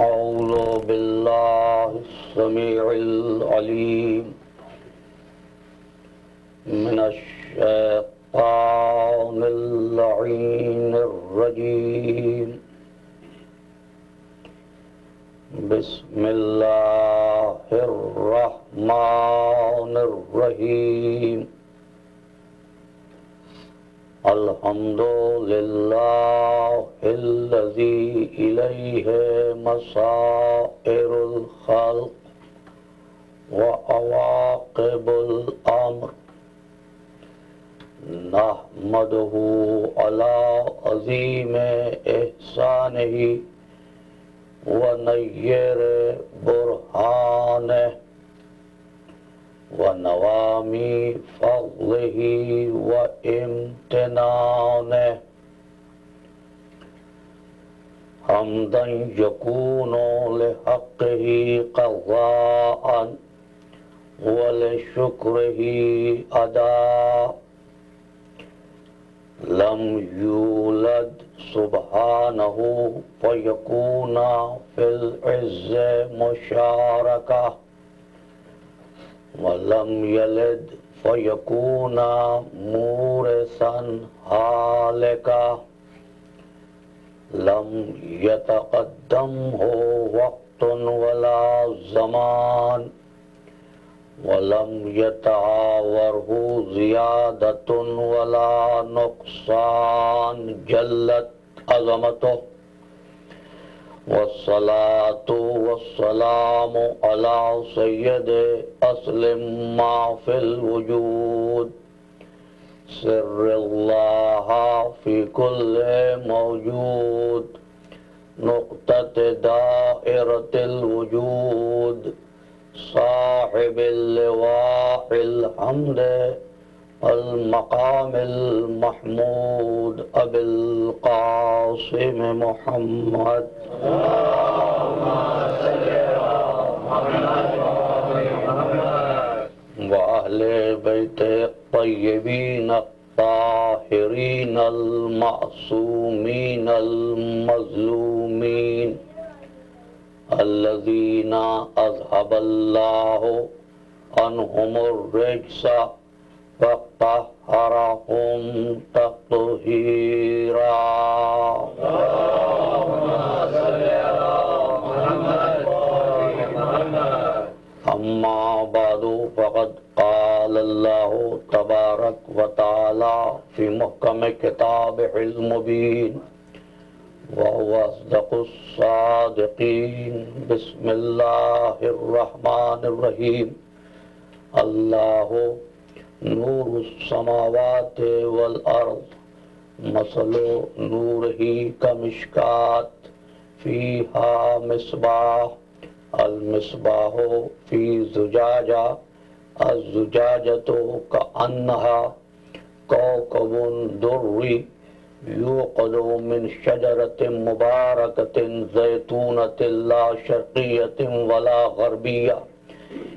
أعوذ بالله السميع العليم من الشيطان اللعين الرجيم بسم الله الرحمن الرحيم الحمد لله الذي إليه مصائر الخلق وعواقب الأمر نحمده على عظيم إحسانه ونير برهانه ونوامي فضله وامتنانه حمدا يكون لحقه قضاء ولشكره أداء لم يولد سبحانه فيكون في العز مشاركة ولم يلد فيكون مورثا هالكا لم يتقدمه وقت ولا زمان ولم يتعاوره زيادة ولا نقصان جلت عظمته والصلاة والسلام على سيد أصل ما في الوجود سر الله في كل موجود نقطة دائرة الوجود صاحب اللواء الحمد المقام المحمود أبي القاسم محمد وأهل بيت الطيبين الطاهرين المعصومين المظلومين الذين أذهب الله عنهم الرجس وطهرهم تطهيرا أما بعد فقد قال الله تبارك وتعالى في محكم كتابه المبين وهو أصدق الصادقين بسم الله الرحمن الرحيم الله نور السماوات والأرض مثل نوره كمشكاة فيها مصباح المصباح في زجاجة الزجاجة كأنها كوكب دري يوقد من شجرة مباركة زيتونة لا شرقية ولا غربية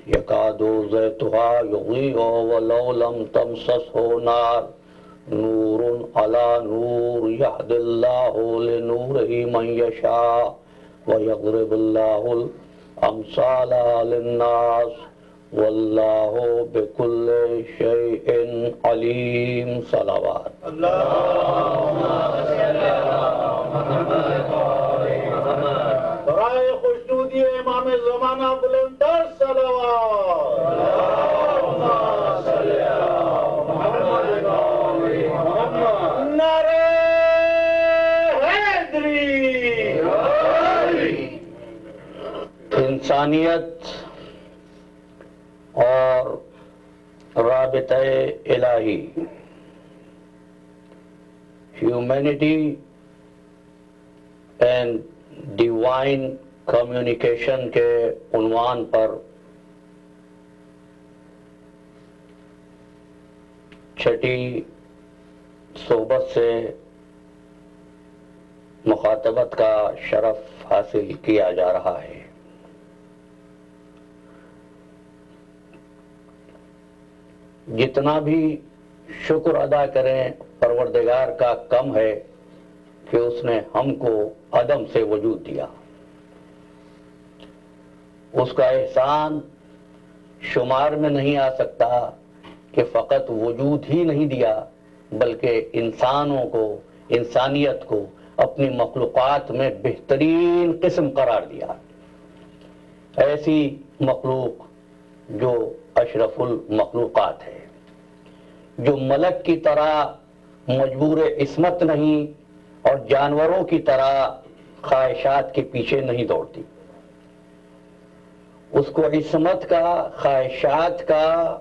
يكاد زيتها يضيء ولو لم تمسسه نار نور على نور يهدي الله لنوره من يشاء ويضرب الله الأمثال للناس والله بكل شيء عليم صلوات اللهم صل على محمد برائے خوشنودی امام زمانہ بلندر صلوات اللهم صل على محمد نعرہ حیدری انسانیت اور رابطہ الہی ہیومینٹی اینڈ ڈیوائن کمیونیکیشن کے عنوان پر چھٹی صحبت سے مخاطبت کا شرف حاصل کیا جا رہا ہے۔ جتنا بھی شکر ادا کریں پروردگار کا کم ہے کہ اس نے ہم کو عدم سے وجود دیا. اس کا احسان شمار میں نہیں آ سکتا کہ فقط وجود ہی نہیں دیا بلکہ انسانوں کو، انسانیت کو اپنی مخلوقات میں بہترین قسم قرار دیا. ایسی مخلوق جو اشرف المخلوقات ہے، جو ملک کی طرح مجبور عصمت نہیں اور جانوروں کی طرح خواہشات کے پیچھے نہیں دوڑتی. اس کو عصمت کا، خواہشات کا،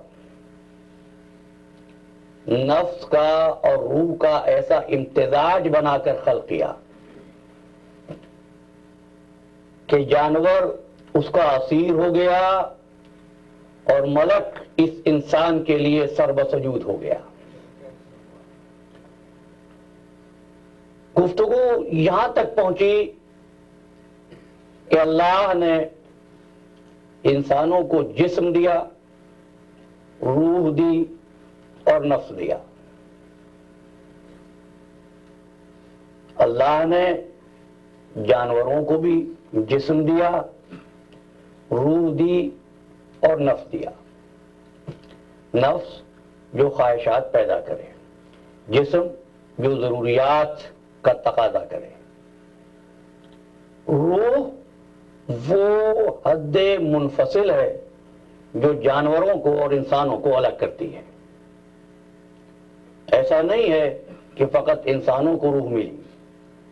نفس کا اور روح کا ایسا امتزاج بنا کر خلق کیا کہ جانور اس کا اسیر ہو گیا اور ملک اس انسان کے لیے سربسجود ہو گیا. گفتگو یہاں تک پہنچی کہ اللہ نے انسانوں کو جسم دیا، روح دی اور نفس دیا. اللہ نے جانوروں کو بھی جسم دیا، روح دی اور نفس دیا. نفس جو خواہشات پیدا کرے، جسم جو ضروریات کا تقاضا کرے، روح وہ حد منفصل ہے جو جانوروں کو اور انسانوں کو الگ کرتی ہے. ایسا نہیں ہے کہ فقط انسانوں کو روح ملی،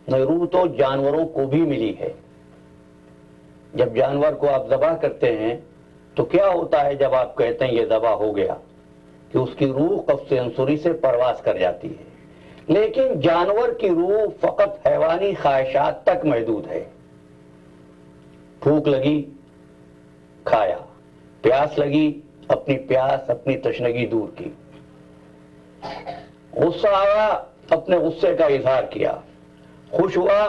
نہیں، روح تو جانوروں کو بھی ملی ہے. جب جانور کو آپ ذبح کرتے ہیں تو کیا ہوتا ہے جب آپ کہتے ہیں یہ ذبح ہو گیا؟ کہ اس کی روح قفص عنصری سے پرواز کر جاتی ہے. لیکن جانور کی روح فقط حیوانی خواہشات تک محدود ہے. بھوک لگی، کھایا، پیاس لگی، اپنی پیاس، اپنی تشنگی دور کی، غصہ آیا، اپنے غصے کا اظہار کیا، خوش ہوا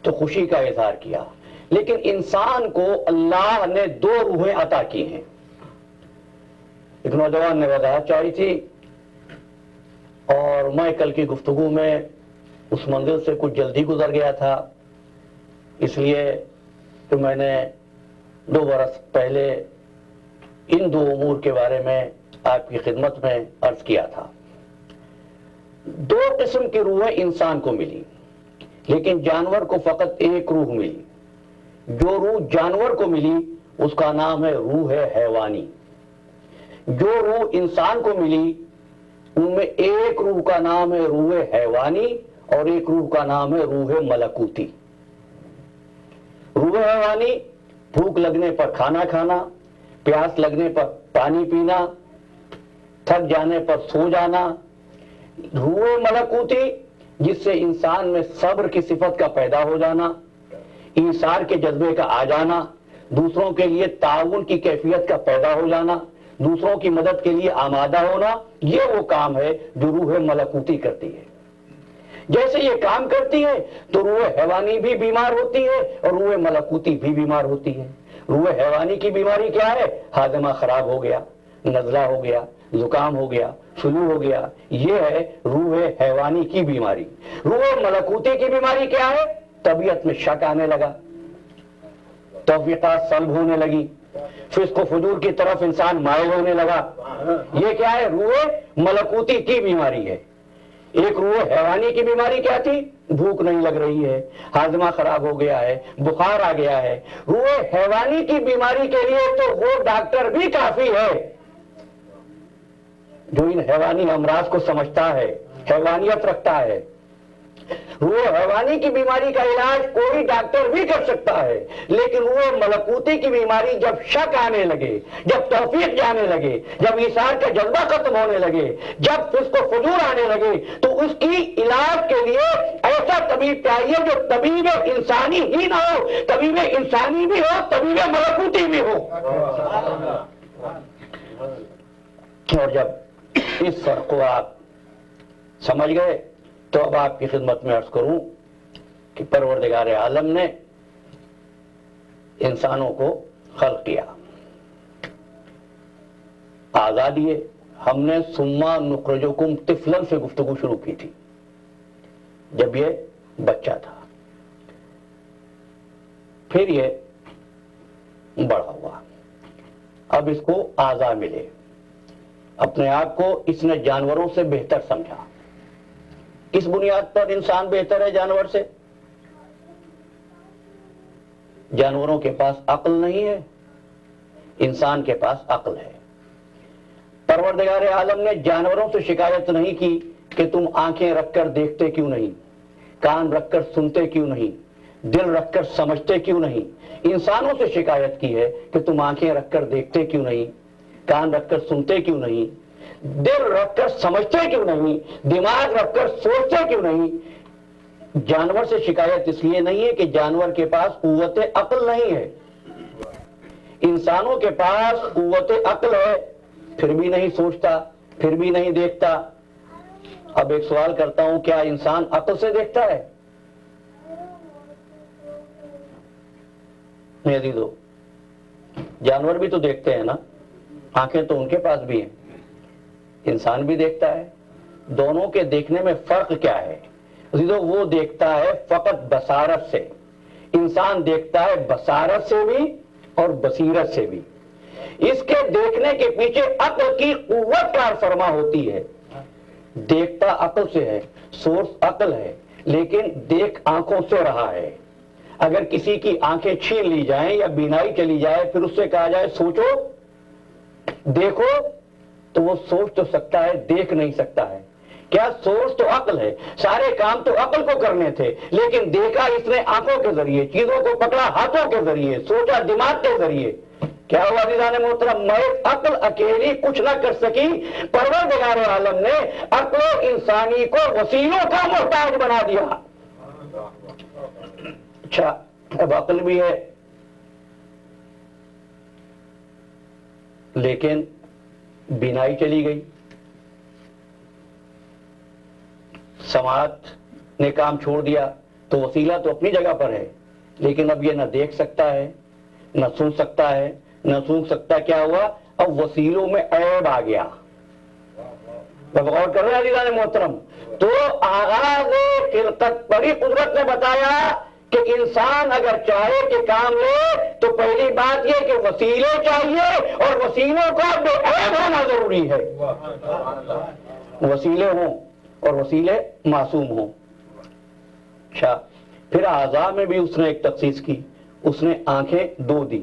تو خوشی کا اظہار کیا. لیکن انسان کو اللہ نے دو روحیں عطا کی ہیں. ایک نوجوان نے وضاحت چاہی تھی اور میں کل کی گفتگو میں اس منزل سے کچھ جلدی گزر گیا تھا، اس لیے کہ میں نے 2 برس پہلے ان 2 امور کے بارے میں آپ کی خدمت میں عرض کیا تھا. 2 قسم کی روحیں انسان کو ملی، لیکن جانور کو فقط ایک روح ملی. جو روح جانور کو ملی اس کا نام ہے روح حیوانی. جو روح انسان کو ملی ان میں ایک روح کا نام ہے روح حیوانی اور ایک روح کا نام ہے روح ملکوتی. روح حیوانی بھوک لگنے پر کھانا کھانا، پیاس لگنے پر پانی پینا، تھک جانے پر سو جانا. روح ملکوتی جس سے انسان میں صبر کی صفت کا پیدا ہو جانا، ایثار کے جذبے کا آ جانا، دوسروں کے لیے تعاون کی کیفیت کا پیدا ہو جانا، دوسروں کی مدد کے لیے آمادہ ہونا، یہ وہ کام ہے جو روح ملکوتی کرتی ہے. جیسے یہ کام کرتی ہے تو روح حیوانی بھی بیمار ہوتی ہے اور روح ملکوتی بھی بیمار ہوتی ہے. روح حیوانی کی بیماری کیا ہے؟ ہاضمہ خراب ہو گیا، نزلہ ہو گیا، زکام ہو گیا، فلو ہو گیا، یہ ہے روح حیوانی کی بیماری. روح ملکوتی کی بیماری کیا ہے؟ طبیعت میں شک آنے لگا، توفیقات سلب ہونے لگی، فسق و فجور کی طرف انسان مائل ہونے لگا. یہ کیا ہے؟ روح ملکوتی کی بیماری ہے. ایک روح حیوانی کی بیماری کیا تھی؟ بھوک نہیں لگ رہی ہے، ہاضمہ خراب ہو گیا ہے، بخار آ گیا ہے. روح حیوانی کی بیماری کے لیے تو وہ ڈاکٹر بھی کافی ہے جو ان حیوانی امراض کو سمجھتا ہے، حیوانیت رکھتا ہے. روح حیوانی کی بیماری کا علاج کوئی ڈاکٹر بھی کر سکتا ہے، لیکن روح ملکوتی کی بیماری جب شک آنے لگے، جب توفیق جانے لگے، جب ایثار کا جذبہ ختم ہونے لگے، جب فسق و فجور آنے لگے، تو اس کی علاج کے لیے ایسا طبیب چاہیے جو طبیب انسانی ہی نہ ہو، طبیب انسانی بھی ہو، طبیب ملکوتی بھی ہو. اور جب اس فرق کو آپ سمجھ گئے تو اب آپ کی خدمت میں عرض کروں کہ پروردگار عالم نے انسانوں کو خلق کیا، آزادی ہے. ہم نے ثم نخرجکم طفلا سے گفتگو شروع کی تھی. جب یہ بچہ تھا. پھر یہ بڑا ہوا, اب اس کو اعضاء ملے, اپنے آپ کو اس نے جانوروں سے بہتر سمجھا. کس بنیاد پر انسان بہتر ہے جانور سے؟ جانوروں کے پاس عقل نہیں ہے, انسان کے پاس عقل ہے. پروردگار عالم نے جانوروں سے شکایت نہیں کی کہ تم آنکھیں رکھ کر دیکھتے کیوں نہیں, کان رکھ کر سنتے کیوں نہیں, دل رکھ کر سمجھتے کیوں نہیں. انسانوں سے شکایت کی ہے کہ تم آنکھیں رکھ کر دیکھتے کیوں نہیں, کان رکھ کر سنتے کیوں نہیں, دل رکھ کر سمجھتے کیوں نہیں, دماغ رکھ کر سوچتے کیوں نہیں. جانور سے شکایت اس لیے نہیں ہے کہ جانور کے پاس قوت عقل نہیں ہے. انسانوں کے پاس قوت عقل ہے, پھر بھی نہیں سوچتا, پھر بھی نہیں دیکھتا. اب ایک سوال کرتا ہوں, کیا انسان عقل سے دیکھتا ہے؟ نہیں عزیزو, جانور بھی تو دیکھتے ہیں نا, آنکھیں تو ان کے پاس بھی ہیں, انسان بھی دیکھتا ہے. دونوں کے دیکھنے میں فرق کیا ہے عزیزو؟ وہ دیکھتا ہے فقط بصارت سے, انسان دیکھتا ہے بصارت سے بھی اور بصیرت سے بھی. اس کے دیکھنے کے پیچھے عقل کی قوت کار فرما ہوتی ہے. دیکھتا عقل سے ہے, سورس عقل ہے, لیکن دیکھ آنکھوں سے رہا ہے. اگر کسی کی آنکھیں چھین لی جائیں یا بینائی چلی جائے, پھر اس سے کہا جائے سوچو, دیکھو, تو وہ سوچ تو سکتا ہے, دیکھ نہیں سکتا ہے. کیا سورس تو عقل ہے, سارے کام تو عقل کو کرنے تھے, لیکن دیکھا اس نے آنکھوں کے ذریعے, چیزوں کو پکڑا ہاتھوں کے ذریعے, سوچا دماغ کے ذریعے. کیا ہوا عزیزان محترم؟ محض عقل اکیلی کچھ نہ کر سکی, پروردگار عالم نے عقل انسانی کو وسیلوں کا محتاج بنا دیا. اچھا, اب عقل بھی ہے, لیکن بینائی چلی گئی, سماعت نے کام چھوڑ دیا, تو وسیلہ تو اپنی جگہ پر ہے, لیکن اب یہ نہ دیکھ سکتا ہے, نہ سن سکتا ہے, نہ سوچ سکتا. کیا ہوا؟ اب وسیلوں میں عیب آ گیا. غور کر رہے ہیں عزیزان محترم؟ تو آغاز خلقت پر ہی قدرت نے بتایا کہ انسان اگر چاہے کہ کام لے تو پہلی بات یہ کہ وسیلے چاہیے, اور وسیلوں کا بے عیب ہونا ضروری ہے. وسیلے ہوں اور وسیلے معصوم ہوں. اچھا, پھر اعضاء میں بھی اس نے ایک تخصیص کی. اس نے آنکھیں 2 دی,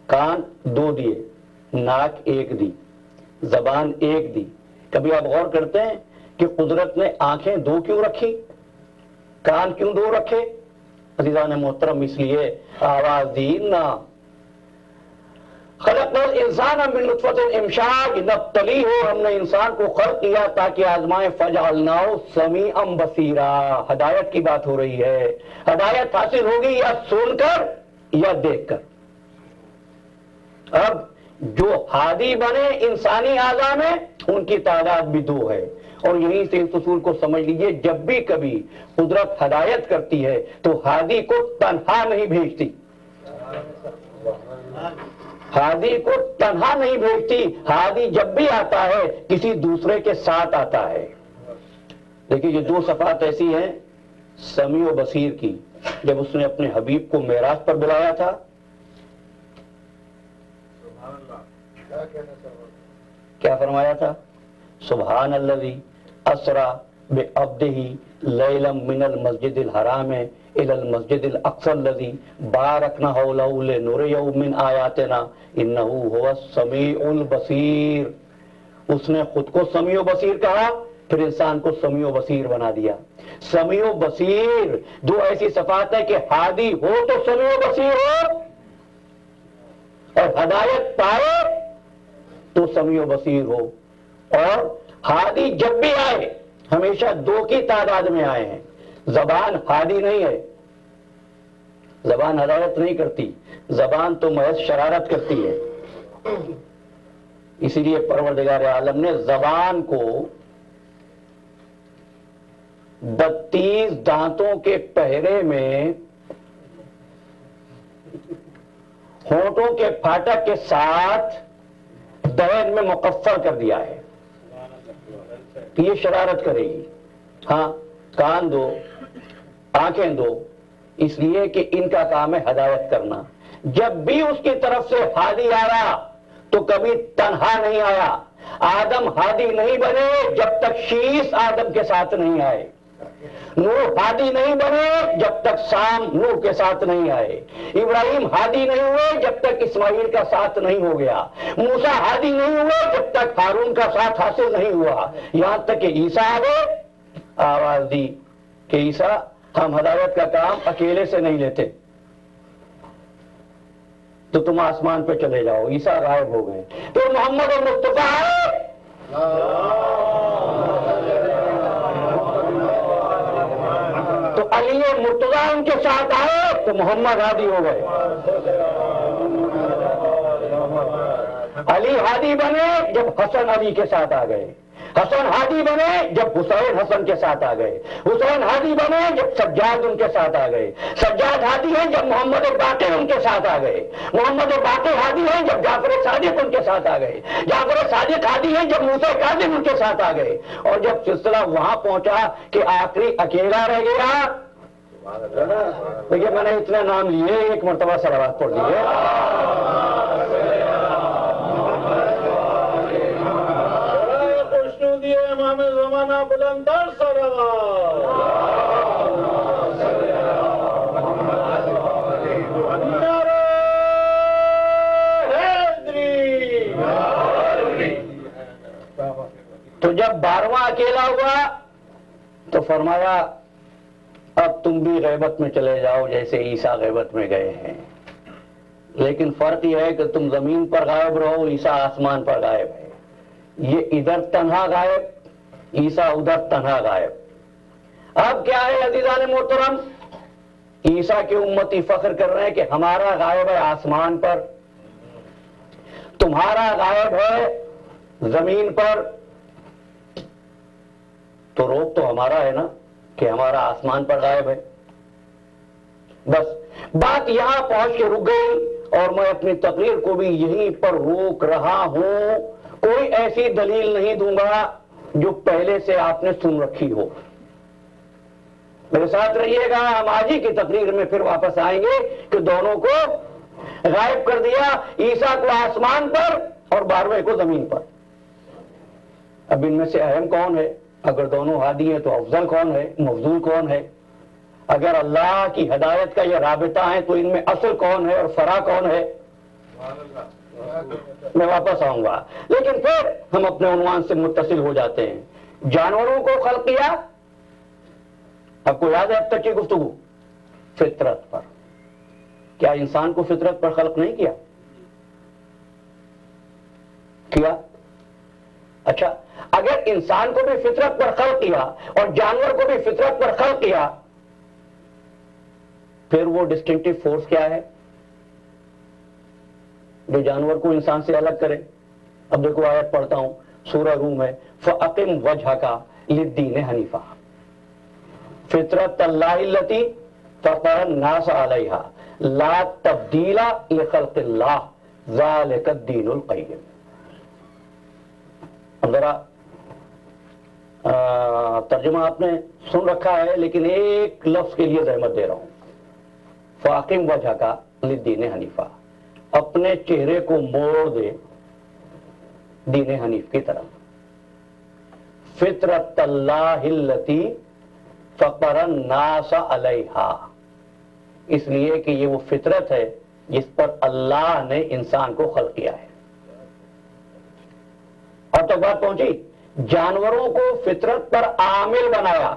کان 2 دیے, ناک 1 دی, زبان 1 دی. کبھی آپ غور کرتے ہیں کہ قدرت نے آنکھیں 2 کیوں رکھی, کان کیوں 2 رکھے؟ عزیزان محترم, اس لیے آوازین خلقنا الانسان من نطفۃ امشاج نبتلیہ, ہم نے انسان کو خلق کیا تاکہ آزمائیں, فجعلناہ سمیعا بصیرا. ہدایت کی بات ہو رہی ہے. ہدایت حاصل ہوگی یا سن کر یا دیکھ کر. اب جو ہادی بنے انسانی اعضاء میں, ان کی تعداد بھی 2 ہے. اور یہیں سے اس اصول کو سمجھ لیجئے, جب بھی کبھی قدرت ہدایت کرتی ہے تو ہادی کو تنہا نہیں بھیجتی, ہادی کو تنہا نہیں بھیجتی. ہادی جب بھی آتا ہے کسی دوسرے کے ساتھ آتا ہے. دیکھیے یہ 2 صفات ایسی ہیں سمیع و بصیر کی. جب اس نے اپنے حبیب کو معراج پر بلایا تھا, کیا فرمایا تھا؟ سبحان الذی اسری بعبدہ لیلا من المسجد الحرام الی المسجد الاقصی الذی بارکنا حولہ لنریہ من آیاتنا انہ هو السمیع البصیر. اس نے خود کو سمیع و بصیر کہا, پھر انسان کو سمیع و بصیر بنا دیا. سمیع و بصیر 2 ایسی صفات ہے کہ ہادی ہو تو سمیع و بصیر ہو, اور ہدایت پائے تو سمیع و بصیر ہو. اور ہادی جب بھی آئے ہمیشہ 2 کی تعداد میں آئے ہیں. زبان ہادی نہیں ہے, زبان ہدایت نہیں کرتی, زبان تو محض شرارت کرتی ہے. اسی لیے پروردگار عالم نے زبان کو 32 دانتوں کے پہرے میں ہونٹوں کے پھاٹک کے ساتھ دہن میں مقفل کر دیا ہے کہ یہ شرارت کرے گی. ہاں کان دو، آنکھیں دو، اس لیے کہ ان کا کام ہے ہدایت کرنا۔ جب بھی اس کی طرف سے ہادی آیا تو کبھی تنہا نہیں آیا۔ آدم ہادی نہیں بنے جب تک شیس آدم کے ساتھ نہیں آئے، نوح ہادی نہیں بنے جب تک سام نوح کے ساتھ نہیں آئے، ابراہیم ہادی نہیں ہوئے جب تک اسماعیل کا ساتھ نہیں ہو گیا، موسیٰ ہادی نہیں ہوئے جب تک ہارون کا ساتھ حاصل نہیں ہوا، یہاں تک کہ عیسیٰ آ گئے، آواز دی کہ عیسیٰ ہم ہدایت کا کام اکیلے سے نہیں لیتے، تو تم آسمان پہ چلے جاؤ۔ عیسیٰ غائب ہو گئے، پھر محمد اور مصطفیٰ آئے، تو علی مرتضیٰ ان کے ساتھ آئے تو محمد ہادی ہو گئے۔ علی ہادی بنے جب حسن علی کے ساتھ آ گئے، حسن ہادی بنے جب حسین حسن کے ساتھ آ گئے، حسین ہادی بنے جب سجاد ان کے ساتھ آ گئے، سجاد ہادی ہیں جب محمد باقر ان کے ساتھ آ گئے، محمد باقر ہادی ہیں جب جعفر صادق ان کے ساتھ آ گئے، جعفر صادق ہادی ہیں جب موسیٰ کاظم ان کے ساتھ آ گئے، اور جب سلسلہ وہاں پہنچا کہ آخری اکیلا رہ گیا، دیکھیے میں نے اتنے نام لیے، ایک مرتبہ صلوات پڑھ دیجیے۔ امام زمانہ بلندر صلوات، نعرہ حیدری۔ تو جب 12واں اکیلا ہوا تو فرمایا اب تم بھی غیبت میں چلے جاؤ جیسے عیسیٰ غیبت میں گئے ہیں، لیکن فرق یہ ہے کہ تم زمین پر غائب رہو، عیسیٰ آسمان پر غائب ہے۔ یہ ادھر تنہا غائب، عیسیٰ ادھر تنہا غائب۔ اب کیا ہے عزیزان محترم، عیسیٰ کے امتی فخر کر رہے ہیں کہ ہمارا غائب ہے آسمان پر، تمہارا غائب ہے زمین پر، تو روک تو ہمارا ہے نا کہ ہمارا آسمان پر غائب ہے۔ بس بات یہاں پہنچ کے رک گئی، اور میں اپنی تقریر کو بھی یہیں پر روک رہا ہوں۔ کوئی ایسی دلیل نہیں دوں گا جو پہلے سے آپ نے سن رکھی ہو۔ میرے ساتھ رہیے گا، ہم آج ہی کی تقریر میں پھر واپس آئیں گے کہ دونوں کو غائب کر دیا، عیسیٰ کو آسمان پر اور 12ویں کو زمین پر۔ اب ان میں سے اہم کون ہے؟ اگر دونوں ہادی ہیں تو افضل کون ہے، مفضول کون ہے؟ اگر اللہ کی ہدایت کا یہ رابطہ ہے تو ان میں اصل کون ہے اور فرع کون ہے؟ میں واپس آؤں گا، لیکن پھر ہم اپنے عنوان سے متصل ہو جاتے ہیں۔ جانوروں کو خلق کیا، آپ کو یاد ہے اب تک کی گفتگو؟ فطرت پر۔ کیا انسان کو فطرت پر خلق نہیں کیا؟ کیا؟ اچھا، اگر انسان کو بھی فطرت پر خلق کیا اور جانور کو بھی فطرت پر خلق کیا، پھر وہ ڈسٹنکٹیو فورس کیا ہے جو جانور کو انسان سے الگ کرے؟ اب دیکھو آیت پڑھتا ہوں، سورہ روم ہے، فَأَقِمْ وَجْهَكَ لِلدِّينِ حَنِيفًا فِطْرَتَ اللَّهِ الَّتِي فَطَرَ النَّاسَ عَلَيْهَا لَا تَبْدِيلَ لِخَلْقِ اللَّهِ ذَلِكَ الدِّينُ الْقَيِّمُ۔ اب ذرا ترجمہ آپ نے سن رکھا ہے، لیکن ایک لفظ کے لیے زحمت دے رہا ہوں، فَأَقِمْ وَجْهَكَ لِلدِّينِ حَنِيفًا، اپنے چہرے کو موڑ دے دین حنیف کی طرف۔ فطرت اللہ التی فطر الناس علیہا، اس لیے کہ یہ وہ فطرت ہے جس پر اللہ نے انسان کو خلق کیا ہے۔ اب تک بات پہنچی، جانوروں کو فطرت پر عامل بنایا،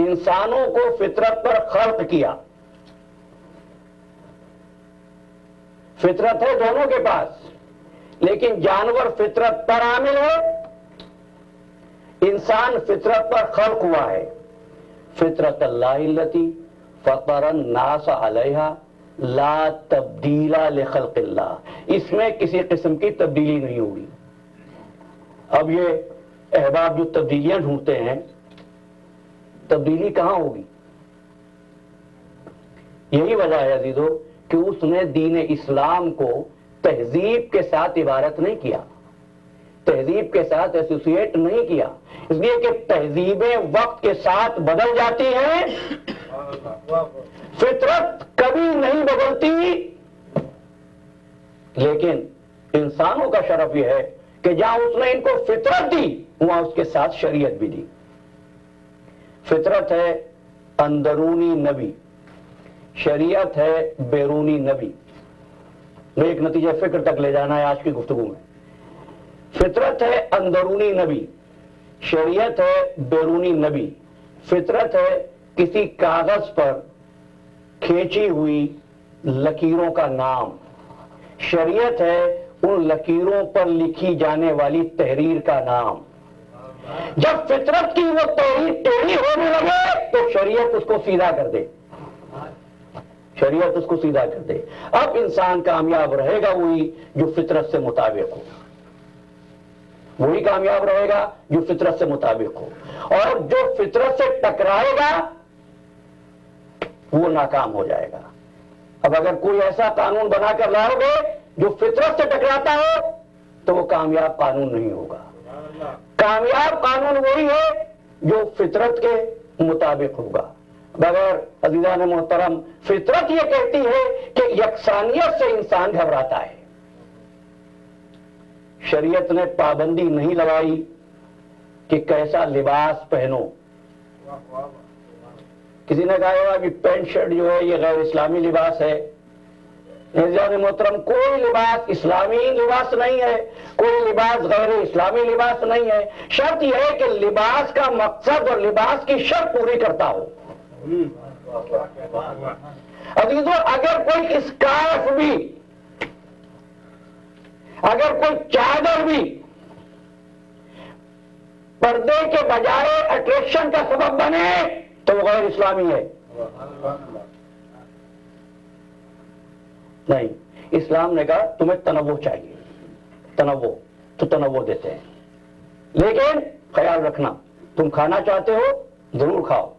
انسانوں کو فطرت پر خلق کیا۔ فطرت ہے دونوں کے پاس، لیکن جانور فطرت پر عامل ہے، انسان فطرت پر خلق ہوا ہے۔ فطرت اللہ التی فطر الناس علیہا لا تبدیل لخلق اللہ، اس میں کسی قسم کی تبدیلی نہیں ہوگی۔ اب یہ احباب جو تبدیلیاں ڈھونڈتے ہیں، تبدیلی کہاں ہوگی؟ یہی وجہ ہے عزیزو کہ اس نے دین اسلام کو تہذیب کے ساتھ عبارت نہیں کیا، تہذیب کے ساتھ ایسوسیٹ نہیں کیا، اس لیے کہ تہذیبیں وقت کے ساتھ بدل جاتی ہیں، فطرت کبھی نہیں بدلتی، لیکن انسانوں کا شرف یہ ہے کہ جہاں اس نے ان کو فطرت دی وہاں اس کے ساتھ شریعت بھی دی۔ فطرت ہے اندرونی نبی، شریعت ہے بیرونی نبی۔ میں ایک نتیجہ فکر تک لے جانا ہے آج کی گفتگو میں۔ فطرت ہے اندرونی نبی، شریعت ہے بیرونی نبی۔ فطرت ہے کسی کاغذ پر کھینچی ہوئی لکیروں کا نام، شریعت ہے ان لکیروں پر لکھی جانے والی تحریر کا نام۔ جب فطرت کی وہ تحریر ٹیڑھی ہونے لگے تو شریعت اس کو سیدھا کر دے، شریعت اس کو سیدھا کر دے۔ اب انسان کامیاب رہے گا وہی جو فطرت سے مطابق ہو، وہی کامیاب رہے گا جو فطرت سے مطابق ہو، اور جو فطرت سے ٹکرائے گا وہ ناکام ہو جائے گا۔ اب اگر کوئی ایسا قانون بنا کر لاؤ گے جو فطرت سے ٹکراتا ہو تو وہ کامیاب قانون نہیں ہوگا۔ کامیاب قانون وہی ہے جو فطرت کے مطابق ہوگا۔ بغیر عزیزان محترم، فطرت یہ کہتی ہے کہ یکسانیت سے انسان گھبراتا ہے۔ شریعت نے پابندی نہیں لگائی کہ کیسا لباس پہنو۔ کسی نے کہا ہوگا کہ پینٹ شرٹ جو ہے یہ غیر اسلامی لباس ہے۔ عزیزان محترم، کوئی لباس اسلامی لباس نہیں ہے، کوئی لباس غیر اسلامی لباس نہیں ہے۔ شرط یہ ہے کہ لباس کا مقصد اور لباس کی شرط پوری کرتا ہو۔ عزیزو، اگر کوئی اسکارف بھی، اگر کوئی چادر بھی پردے کے بجائے اٹریکشن کا سبب بنے تو وہ غیر اسلامی ہے۔ نہیں، اسلام نے کہا تمہیں تنوع چاہیے، تنوع، تو تنوع دیتے ہیں، لیکن خیال رکھنا تم کھانا چاہتے ہو ضرور کھاؤ،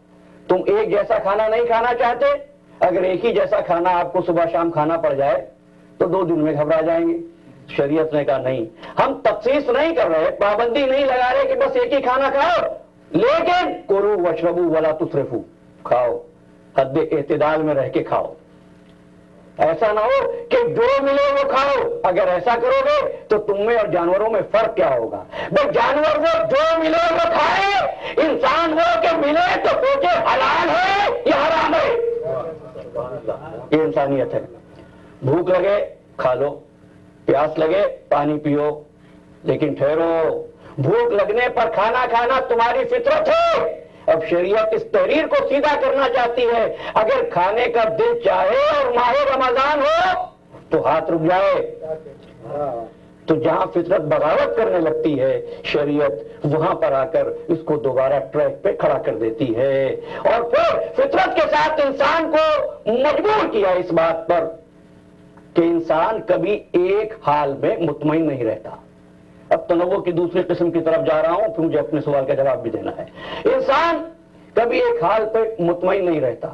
تم ایک جیسا کھانا نہیں کھانا چاہتے، اگر ایک ہی جیسا کھانا آپ کو صبح شام کھانا پڑ جائے تو 2 دن میں گھبرا جائیں گے۔ شریعت نے کہا نہیں، ہم تخصیص نہیں کر رہے، پابندی نہیں لگا رہے کہ بس ایک ہی کھانا کھاؤ، لیکن کلوا واشربوا ولا تسرفوا، کھاؤ حد اعتدال میں رہ کے کھاؤ، ایسا نہ ہو کہ جو ملے وہ کھاؤ۔ اگر ایسا کرو گے تو تم میں اور جانوروں میں فرق کیا ہوگا؟ بھائی جانور وہ جو ملے وہ کھائے، انسان وہ کہ ملے تو سوچے حلال ہے یا حرام ہے۔ یہ انسانیت ہے۔ بھوک لگے کھا لو، پیاس لگے پانی پیو، لیکن ٹھہرو، بھوک لگنے پر کھانا کھانا تمہاری فطرت ہے۔ اب شریعت اس تحریر کو سیدھا کرنا چاہتی ہے، اگر کھانے کا دل چاہے اور ماہ رمضان ہو تو ہاتھ رک جائے۔ تو جہاں فطرت بغاوت کرنے لگتی ہے، شریعت وہاں پر آ کر اس کو دوبارہ ٹریک پہ کھڑا کر دیتی ہے، اور پھر فطرت کے ساتھ انسان کو مجبور کیا اس بات پر کہ انسان کبھی ایک حال میں مطمئن نہیں رہتا۔ اب تنوع کی دوسری قسم کی طرف جا رہا ہوں، پھر مجھے اپنے سوال کا جواب بھی دینا ہے۔ انسان کبھی ایک حال پہ مطمئن نہیں رہتا،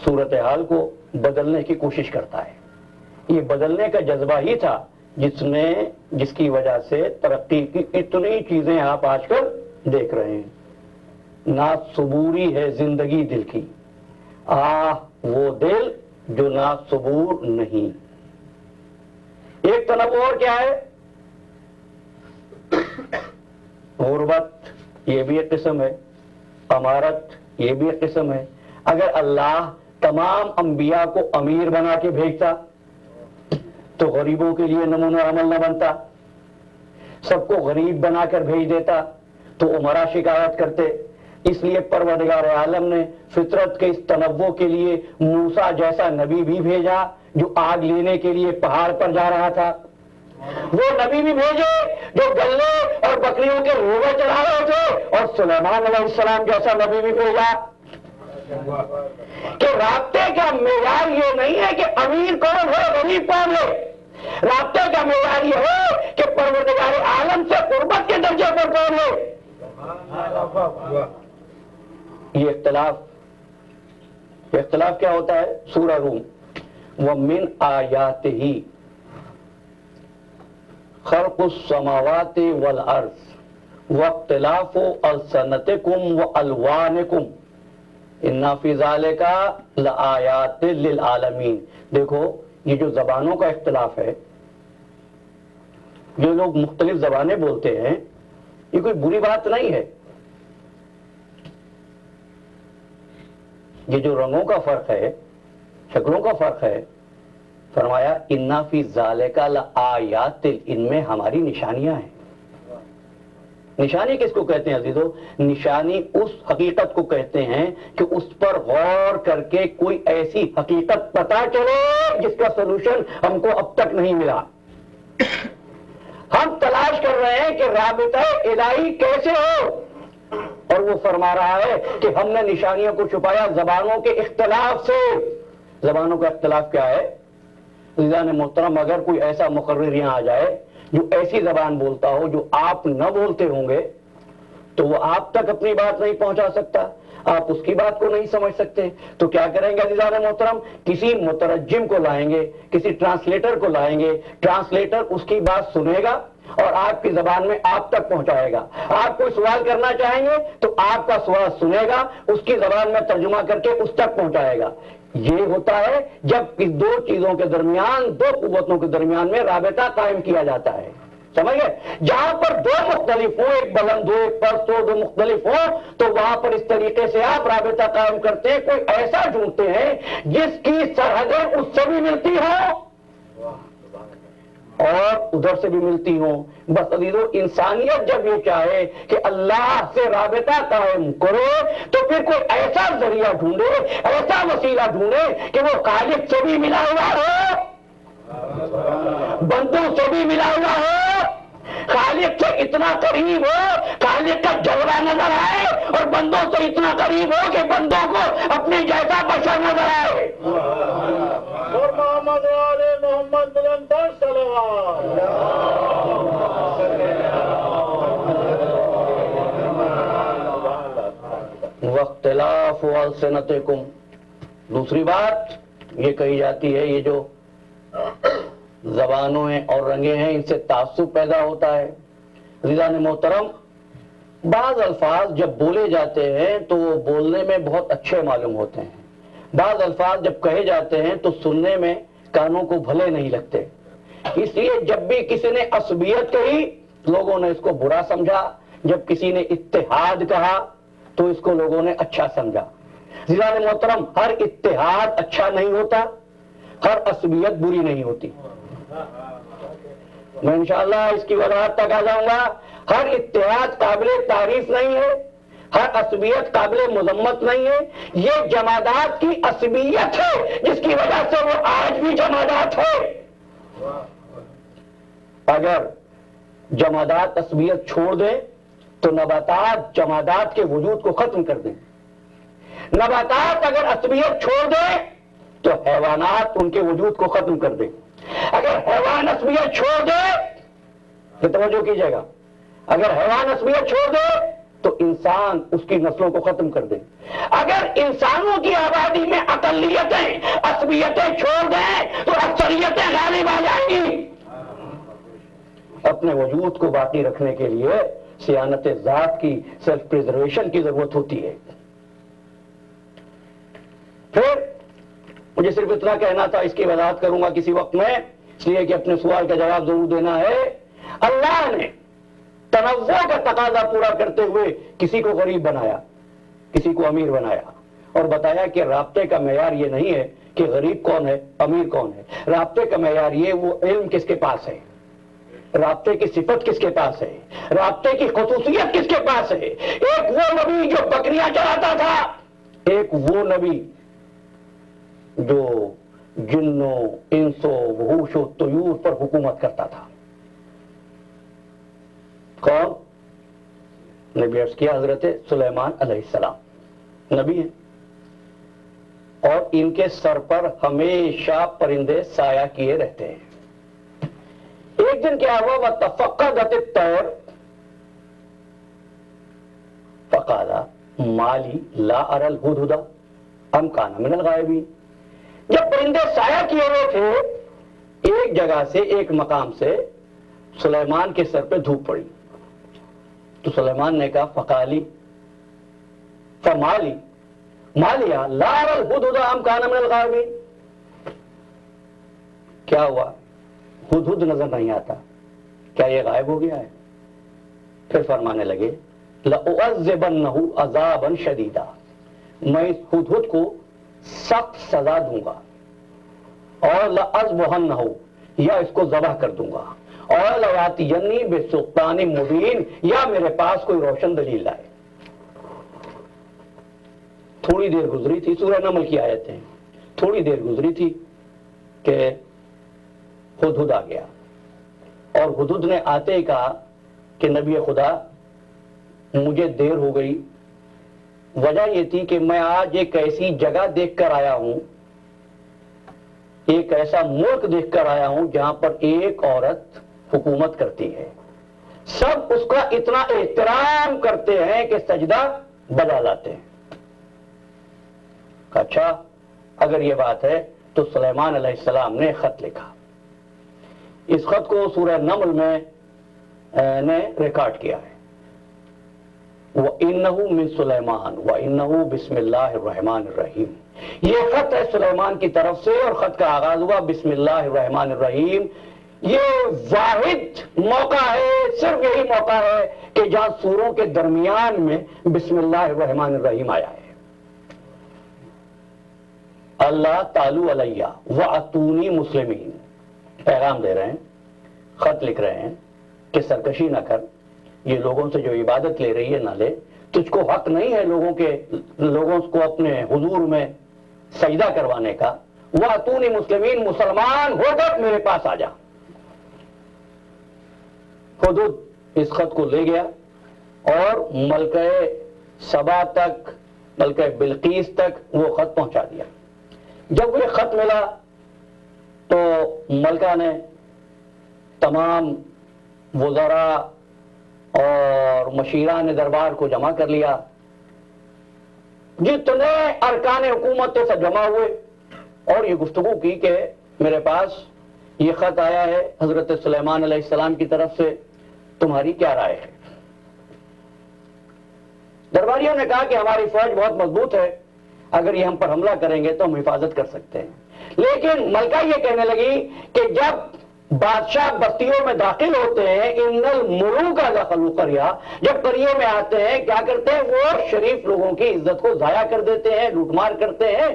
صورتحال کو بدلنے کی کوشش کرتا ہے۔ یہ بدلنے کا جذبہ ہی تھا جس کی وجہ سے ترقی کی اتنی چیزیں آپ آج کل دیکھ رہے ہیں۔ ناز صبوری ہے زندگی دل کی، آہ وہ دل جو ناز صبور نہیں۔ ایک تنوع اور کیا ہے؟ غربت، یہ بھی ایک قسم ہے، امارت، یہ بھی ایک قسم ہے۔ اگر اللہ تمام انبیاء کو امیر بنا کے بھیجتا تو غریبوں کے لیے نمونہ عمل نہ بنتا، سب کو غریب بنا کر بھیج دیتا تو امراء شکایت کرتے۔ اس لیے پروردگار عالم نے فطرت کے اس تنوع کے لیے موسیٰ جیسا نبی بھی بھیجا جو آگ لینے کے لیے پہاڑ پر جا رہا تھا، وہ نبی بھی بھیجے جو گلے اور بکریوں کے روغے چڑھا رہے تھے، اور سلیمان علیہ السلام جیسا نبی بھی بھیجا کہ رابطے کا معیار یہ نہیں ہے کہ امیر کون ہے غریب کون ہے، رابطے کا معیار یہ ہے کہ پروردگار عالم سے قربت کے درجے پر کون ہے۔ یہ اختلاف کیا ہوتا ہے؟ سورہ روم، وَمِنْ آیَاتِهِ، خلق السماوات والارض واختلاف السنتکم والوانکم ان فی ذالک لآیات للعالمین. دیکھو یہ جو زبانوں کا اختلاف ہے، جو لوگ مختلف زبانیں بولتے ہیں، یہ کوئی بری بات نہیں ہے. یہ جو رنگوں کا فرق ہے، شکلوں کا فرق ہے، فرمایا انا فی ذالک لآیات، ان میں ہماری نشانیاں ہیں. نشانی کس کو کہتے ہیں عزیزو؟ نشانی اس حقیقت کو کہتے ہیں کہ اس پر غور کر کے کوئی ایسی حقیقت پتا چلے جس کا سولوشن ہم کو اب تک نہیں ملا. ہم تلاش کر رہے ہیں کہ رابطہ الہی کیسے ہو، اور وہ فرما رہا ہے کہ ہم نے نشانیوں کو چھپایا زبانوں کے اختلاف سے. زبانوں کا اختلاف کیا ہے؟ عزیزان محترم، اگر کوئی ایسا مقرر یہاں آ جائے جو ایسی زبان بولتا ہو جو آپ نہ بولتے ہوں گے، تو وہ آپ تک اپنی بات نہیں پہنچا سکتا، آپ اس کی بات کو نہیں سمجھ سکتے. تو کیا کریں گے عزیزان محترم؟ کسی مترجم کو لائیں گے، کسی ٹرانسلیٹر کو لائیں گے. ٹرانسلیٹر اس کی بات سنے گا اور آپ کی زبان میں آپ تک پہنچائے گا. آپ کوئی سوال کرنا چاہیں گے تو آپ کا سوال سنے گا، اس کی زبان میں ترجمہ کر کے اس تک پہنچائے گا. یہ ہوتا ہے جب اس دو چیزوں کے درمیان، دو قوتوں کے درمیان میں رابطہ قائم کیا جاتا ہے. سمجھ گئے؟ جہاں پر دو مختلف ہوں، ایک بلند ہو ایک پست ہو، دو مختلف ہوں، تو وہاں پر اس طریقے سے آپ رابطہ قائم کرتے ہیں، کوئی ایسا ڈھونڈتے ہیں جس کی سرحدیں اس سے بھی ملتی ہوں اور ادھر سے بھی ملتی ہوں. بس عزیزو، انسانیت جب یہ چاہے کہ اللہ سے رابطہ قائم کرو تو پھر کوئی ایسا ذریعہ ڈھونڈے، ایسا وسیلہ ڈھونڈے کہ وہ خالق سے بھی ملا ہوا ہو، بندوں سے بھی ملا ہوا ہو، خالق سے اتنا قریب ہو خالق کا جلوہ نظر آئے، اور بندوں سے اتنا قریب ہو کہ بندوں کو اپنے جیسا بشر نظر آئے. اور محمد آل محمد بلندر صلوات. واختلاف السنتکم. دوسری بات یہ کہی جاتی ہے، یہ جو زبانوں ہیں اور رنگیں ہیں ان سے تعصب پیدا ہوتا ہے. عزیزان محترم، بعض الفاظ جب بولے جاتے ہیں تو وہ بولنے میں بہت اچھے معلوم ہوتے ہیں، بعض الفاظ جب کہے جاتے ہیں تو سننے میں کانوں کو بھلے نہیں لگتے. اس لیے جب بھی کسی نے عصبیت کہی لوگوں نے اس کو برا سمجھا، جب کسی نے اتحاد کہا تو اس کو لوگوں نے اچھا سمجھا. عزیزان محترم، ہر اتحاد اچھا نہیں ہوتا، ہر عصبیت بری نہیں ہوتی. میں انشاءاللہ اس کی وضاحت تک آ جاؤں گا. ہر اتحاد قابل تعریف نہیں ہے، ہر عصبیت قابل مذمت نہیں ہے. یہ جمادات کی عصبیت ہے جس کی وجہ سے وہ آج بھی جمادات ہے. اگر جمادات عصبیت چھوڑ دیں تو نباتات جمادات کے وجود کو ختم کر دیں. نباتات اگر عصبیت چھوڑ دیں تو حیوانات ان کے وجود کو ختم کر دیں. اگر حیوان عصبیت چھوڑ دے تو توجہ کیجیے گا، اگر حیوان عصبیت چھوڑ دے تو انسان اس کی نسلوں کو ختم کر دے. اگر انسانوں کی آبادی میں اقلیتیں عصبیتیں چھوڑ دیں تو اکثریتیں غالب آ جائیں گی. اپنے وجود کو باقی رکھنے کے لیے صیانت ذات کی، سیلف پریزرویشن کی ضرورت ہوتی ہے. پھر مجھے صرف اتنا کہنا تھا، اس کی وضاحت کروں گا کسی وقت میں، اس لیے کہ اپنے سوال کا جواب ضرور دینا ہے. اللہ نے تنوع کا تقاضا پورا کرتے ہوئے کسی کو غریب بنایا، کسی کو امیر بنایا، اور بتایا کہ رابطے کا معیار یہ نہیں ہے کہ غریب کون ہے امیر کون ہے. رابطے کا معیار یہ وہ علم کس کے پاس ہے، رابطے کی صفت کس کے پاس ہے، رابطے کی خصوصیت کس کے پاس ہے. ایک وہ نبی جو بکریاں چراتا تھا، ایک وہ نبی جو جنوں انسوں وحوش و طیور پر حکومت کرتا تھا. کون؟ نبی عرض کیا حضرت سلیمان علیہ السلام نبی ہیں، اور ان کے سر پر ہمیشہ پرندے سایہ کیے رہتے ہیں. ایک دن کیا ہوا، وَتَفَقَّدَتِ الطَّيْرُ فَقَالَ مَا لِي لَا أَرَى الْهُدْهُدَ أَمْ كَانَ مِنَ الْغَائِبِينَ. جب پرندے سایہ کیے ہوئے تھے ایک جگہ سے، ایک مقام سے، سلیمان کے سر پہ دھوپ پڑی تو سلیمان نے کہا فقالی فمالی مالیا لا الہدہد ام کان من الغائبین، کیا ہوا؟ ہدہد نظر نہیں آتا، کیا یہ غائب ہو گیا ہے؟ پھر فرمانے لگے لَأُعَذِّبَنَّهُ عَذَابًا شَدِيدًا، میں اس ہدہد کو سخت سزا دوں گا، اور لَأَذْبَحَنَّهُ یا اس کو ذبح کر دوں گا، اور لَيَأْتِيَنِّي بِسُلْطَانٍ مُبِينٍ یا میرے پاس کوئی روشن دلیل لائے۔ تھوڑی دیر گزری تھی، سورہ نمل کی آیتیں، تھوڑی دیر گزری تھی کہ ہدہد آ گیا، اور ہدہد نے آتے ہی کہا کہ نبی خدا مجھے دیر ہو گئی، وجہ یہ تھی کہ میں آج ایک ایسی جگہ دیکھ کر آیا ہوں، ایک ایسا ملک دیکھ کر آیا ہوں جہاں پر ایک عورت حکومت کرتی ہے، سب اس کا اتنا احترام کرتے ہیں کہ سجدہ بجا لاتے ہیں۔ اچھا اگر یہ بات ہے تو سلیمان علیہ السلام نے خط لکھا، اس خط کو سورہ نمل میں نے ریکارڈ کیا ہے، وَإِنَّهُ مِن سُلَيْمَانَ وَإِنَّهُ بِسْمِ اللَّهِ الرَّحْمَنِ الرَّحِيمِ، یہ خط ہے سلیمان کی طرف سے، اور خط کا آغاز ہوا بسم اللہ الرحمن الرحیم۔ یہ واحد موقع ہے، صرف یہی موقع ہے کہ جہاں سوروں کے درمیان میں بسم اللہ الرحمن الرحیم آیا ہے۔ اللہ تعالی علیہ وَأْتُونِي مسلمین، پیغام دے رہے ہیں، خط لکھ رہے ہیں کہ سرکشی نہ کر، یہ لوگوں سے جو عبادت لے رہی ہے نہ لے، تجھ کو حق نہیں ہے لوگوں کو اپنے حضور میں سجدہ کروانے کا، وَأْتُونِي مسلمین، مسلمان ہو کر میرے پاس آ جا۔ ہدہد اس خط کو لے گیا اور ملکہ سبا تک، ملکہ بلقیس تک وہ خط پہنچا دیا۔ جب وہ خط ملا تو ملکہ نے تمام وزراء اور مشیران دربار کو جمع کر لیا، جتنے ارکان حکومت سے جمع ہوئے، اور یہ گفتگو کی کہ میرے پاس یہ خط آیا ہے حضرت سلیمان علیہ السلام کی طرف سے، تمہاری کیا رائے ہے؟ درباریوں نے کہا کہ ہماری فوج بہت مضبوط ہے، اگر یہ ہم پر حملہ کریں گے تو ہم حفاظت کر سکتے ہیں۔ لیکن ملکہ یہ کہنے لگی کہ جب بادشاہ بستیوں میں داخل ہوتے ہیں، ان الملوک دخلوا قریہ، جب قریے میں آتے ہیں کیا کرتے ہیں؟ وہ شریف لوگوں کی عزت کو ضائع کر دیتے ہیں، لوٹ مار کرتے ہیں،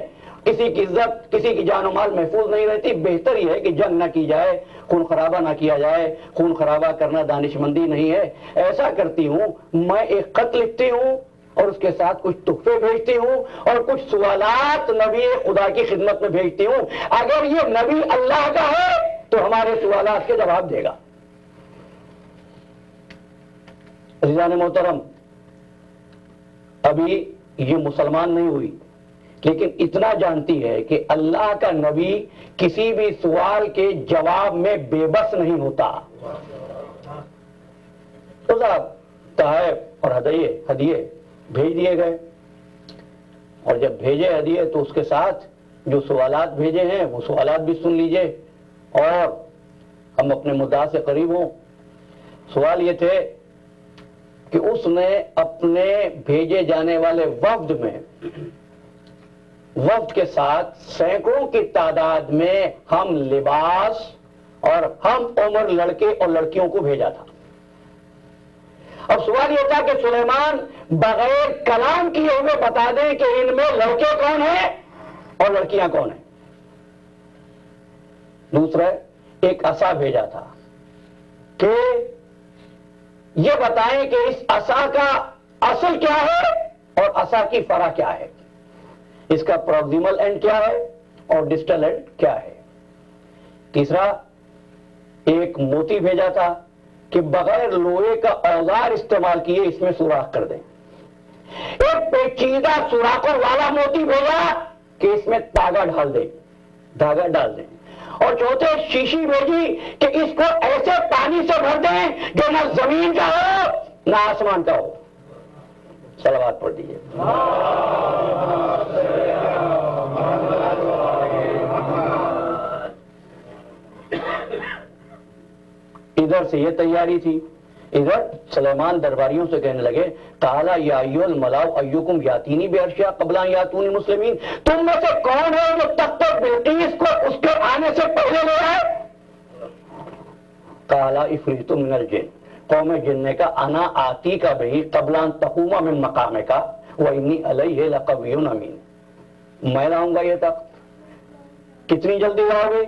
کسی کی عزت، کسی کی جان و مال محفوظ نہیں رہتی۔ بہتر یہ ہے کہ جنگ نہ کی جائے، خون خرابہ نہ کیا جائے، خون خرابہ کرنا دانش مندی نہیں ہے۔ ایسا کرتی ہوں، میں ایک خط لکھتی ہوں اور اس کے ساتھ کچھ تحفے بھیجتی ہوں اور کچھ سوالات نبی خدا کی خدمت میں بھیجتی ہوں، اگر یہ نبی اللہ کا ہے تو ہمارے سوالات کے جواب دے گا۔ عزیزان محترم، ابھی یہ مسلمان نہیں ہوئی، لیکن اتنا جانتی ہے کہ اللہ کا نبی کسی بھی سوال کے جواب میں بے بس نہیں ہوتا۔ تو صاحب تحائف اور ہدیے بھیج دیے گئے، اور جب بھیجے ہدیے تو اس کے ساتھ جو سوالات بھیجے ہیں وہ سوالات بھی سن لیجئے، اور ہم اپنے مدعا سے قریب ہوں۔ سوال یہ تھے کہ اس نے اپنے بھیجے جانے والے وفد کے ساتھ سینکڑوں کی تعداد میں ہم لباس اور ہم عمر لڑکے اور لڑکیوں کو بھیجا تھا۔ اب سوال یہ تھا کہ سلیمان بغیر کلام کیے ہوئے بتا دیں کہ ان میں لڑکے کون ہیں اور لڑکیاں کون ہیں۔ دوسرا ایک عصا بھیجا تھا کہ یہ بتائیں کہ اس عصا کا اصل کیا ہے اور عصا کی فرع کیا ہے، اس کا پروگزیمل اینڈ کیا ہے اور ڈسٹل اینڈ کیا ہے۔ تیسرا ایک موتی بھیجا تھا کہ بغیر لوہے کا اوزار استعمال کیے اس میں سوراخ کر دیں۔ ایک پیچیدہ سوراخوں والا موتی بھیجا کہ اس میں دھاگا ڈال دیں۔ اور چوتھے شیشی بھیجی کہ اس کو ایسے پانی سے بھر دیں جو نہ زمین کا ہو نہ آسمان کا ہو۔ صلوات پڑھ دیجیے۔ ادھر سے یہ تیاری تھی، ادھر سلیمان درباریوں سے کہنے لگے قال یا ایھا الملاؤ ایکم یاتینی بعرشھا قبل ان یاتونی مسلمین، تم میں سے کون ہے جو تخت بلقیس کو اس کے آنے سے پہلے لے آئے؟ قال عفریت من الجن، قوم جن نے کہا انا آتی کا بہی قبل ان تقوم من مقامک وانی علیہ لقوی امین، میں لاؤں گا یہ تخت، کتنی جلدی لاؤ گے؟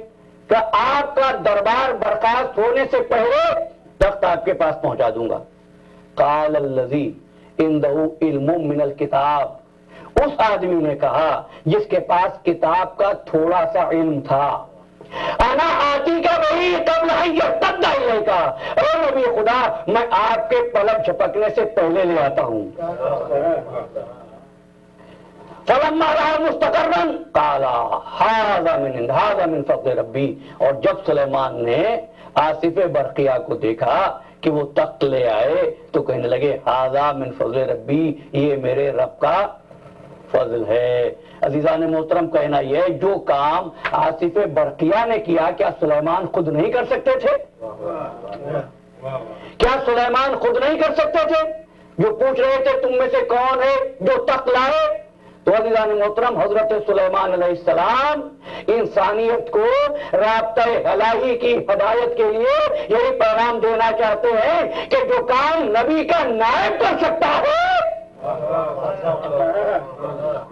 کہ آپ کا دربار برخاست ہونے سے پہلے تخت آپ کے پاس پہنچا دوں گا۔ قال الذی عنده علم من الکتاب، اس آدمی نے کہا جس کے پاس کتاب کا تھوڑا سا علم تھا، انا آتی کا وہی قبل ان یرتد الیک، اے نبی خدا میں آپ کے پلک جھپکنے سے پہلے لے آتا ہوں۔ فلما رأى مستقرا قال هذا من فضل ربی، اور جب سلیمان نے آصف برقیہ کو دیکھا کہ وہ تخت لے آئے تو کہنے لگے هذا من فضل ربی، یہ میرے رب کا فضل ہے۔ عزیزان محترم کہنا یہ جو کام آصف برقیہ نے کیا کیا سلیمان خود نہیں کر سکتے تھے؟ کیا سلیمان خود نہیں کر سکتے تھے؟ جو پوچھ رہے تھے تم میں سے کون ہے جو تخت لائے، تو عزیزان محترم حضرت سلیمان علیہ السلام انسانیت کو رابطہ الہی کی ہدایت کے لیے یہی پیغام دینا چاہتے ہیں کہ جو کام نبی کا نائب کر سکتا ہے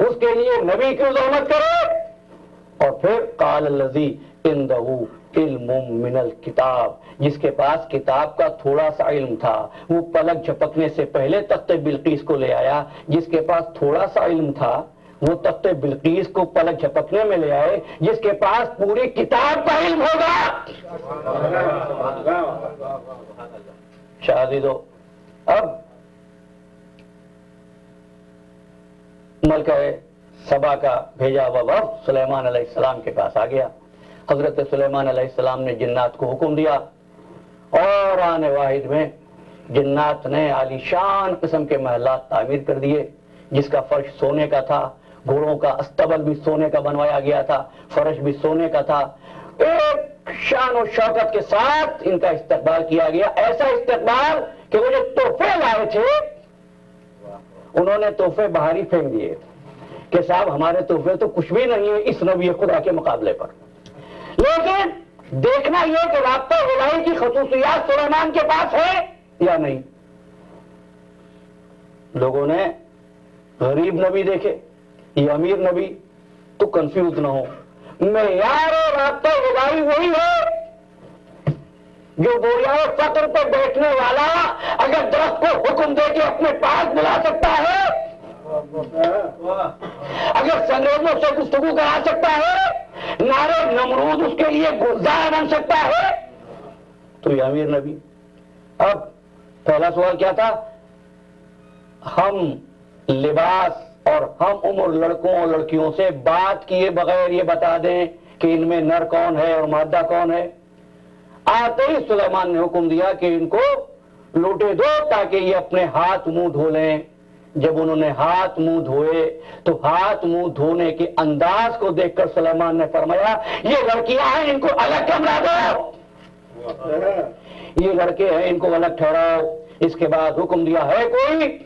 اس کے لیے نبی کیوں زحمت کرے؟ اور پھر قال الذی عنده علم من الکتاب، جس کے پاس کتاب کا تھوڑا سا علم تھا، وہ پلک جھپکنے سے پہلے تخت بلقیس کو لے آیا۔ جس کے پاس تھوڑا سا علم تھا وہ تخت بلقیس کو پلک جھپکنے میں لے آئے، جس کے پاس پوری کتاب کا علم ہوگا۔ شاہدو، اب ملکہ سبا کا بھیجا ہوا وفد سلیمان علیہ السلام کے پاس آ گیا۔ حضرت سلیمان علیہ السلام نے جنات کو حکم دیا اور آنے واحد میں جنات نے عالی شان قسم کے محلات تعمیر کر دیے، جس کا فرش سونے کا تھا، گھوڑوں کا استبل بھی سونے کا بنوایا گیا تھا، فرش بھی سونے کا تھا۔ ایک شان و شوکت کے ساتھ ان کا استقبال کیا گیا، ایسا استقبال کہ وہ جو تحفے لائے تھے انہوں نے تحفے باہر ہی پھینک دیے کہ صاحب ہمارے تحفے تو کچھ بھی نہیں ہے اس نبی خدا کے مقابلے پر۔ لیکن دیکھنا یہ کہ رابطہ الہی کی خصوصیات سلیمان کے پاس ہے یا نہیں۔ لوگوں نے غریب نبی دیکھے یہ امیر نبی، تو کنفیوز نہ ہو، معیار رابطہ الہی وہی ہے جو بوریائے فقر پہ بیٹھنے والا اگر درخت کو حکم دے کے اپنے پاس بلا سکتا ہے، اگر سنگریزوں سے گفتگو کرا سکتا ہے، نارے نمرود اس کے لیے گلزار بن سکتا ہے، تو یہ امیر نبی۔ اب پہلا سوال کیا تھا؟ ہم لباس اور ہم عمر لڑکوں اور لڑکیوں سے بات کیے بغیر یہ بتا دیں کہ ان میں نر کون ہے اور مادہ کون ہے۔ آتے ہی سلیمان نے حکم دیا کہ ان کو لوٹے دو تاکہ یہ اپنے ہاتھ منہ دھو لیں۔ جب انہوں نے ہاتھ منہ دھوئے تو ہاتھ منہ دھونے کے انداز کو دیکھ کر سلیمان نے فرمایا یہ لڑکیاں ہیں ان کو الگ کمرہ دو، یہ لڑکے ہیں ان کو الگ ٹھہراؤ۔ اس کے بعد حکم دیا ہے کوئی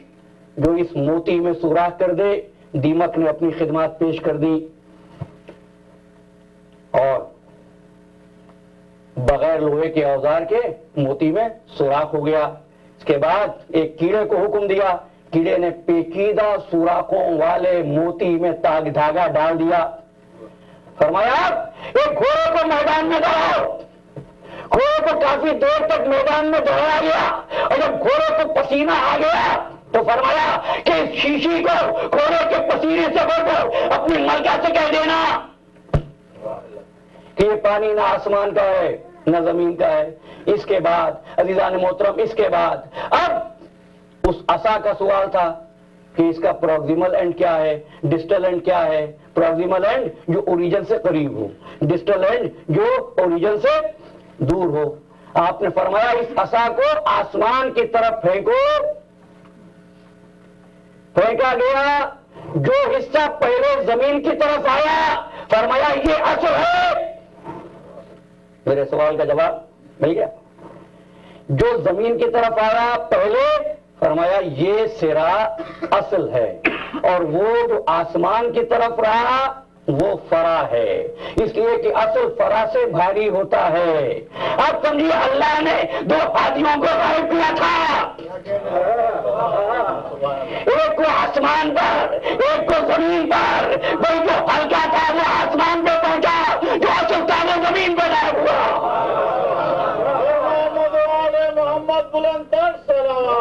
جو اس موتی میں سوراخ کر دے۔ دیمک نے اپنی خدمات پیش کر دی اور بغیر لوہے کے اوزار کے موتی میں سوراخ ہو گیا۔ اس کے بعد ایک کیڑے کو حکم دیا، کیڑے نے پیچیدہ سوراخوں والے موتی میں تاگ دھاگا ڈال دیا۔ فرمایا ایک گھوڑے کو میدان میں دوڑاؤ۔ گھوڑے کو کافی دیر تک میدان میں دوڑایا گیا اور جب گھوڑے کو پسینہ آ گیا تو فرمایا کہ اس شیشی کو گھوڑے کے پسینے سے بھر کر اپنی ملکہ سے کہہ دینا کہ یہ پانی نہ آسمان کا ہے نہ زمین کا ہے۔ اس کے بعد عزیزان محترم، اس کے بعد اب اس عصا کا سوال تھا کہ اس کا پروگزیمل اینڈ کیا ہے، ڈسٹل اینڈ کیا ہے۔ پروگزیمل اینڈ جو اوریجن سے قریب ہو، ڈسٹل اینڈ جو اوریجن سے دور ہو۔ آپ نے فرمایا اس عصا کو آسمان کی طرف پھینکو۔ پھینکا گیا، جو حصہ پہلے زمین کی طرف آیا فرمایا یہ اصل ہے۔ میرے سوال کا جواب مل گیا۔ جو زمین کی طرف آیا پہلے فرمایا یہ سرا اصل ہے، اور وہ جو آسمان کی طرف رہا وہ فرا ہے، اس لیے کہ اصل فرا سے بھاری ہوتا ہے۔ اب سمجھیے اللہ نے دو ہاتھیوں کو غائب کیا تھا، ایک کو آسمان پر ایک کو زمین پر، وہی جو ہلکا تھا وہ آسمان پہ پہنچا، جو اصل تھا وہ زمین پہ غائب ہوا۔ محمد والے محمد بلند تر سلام۔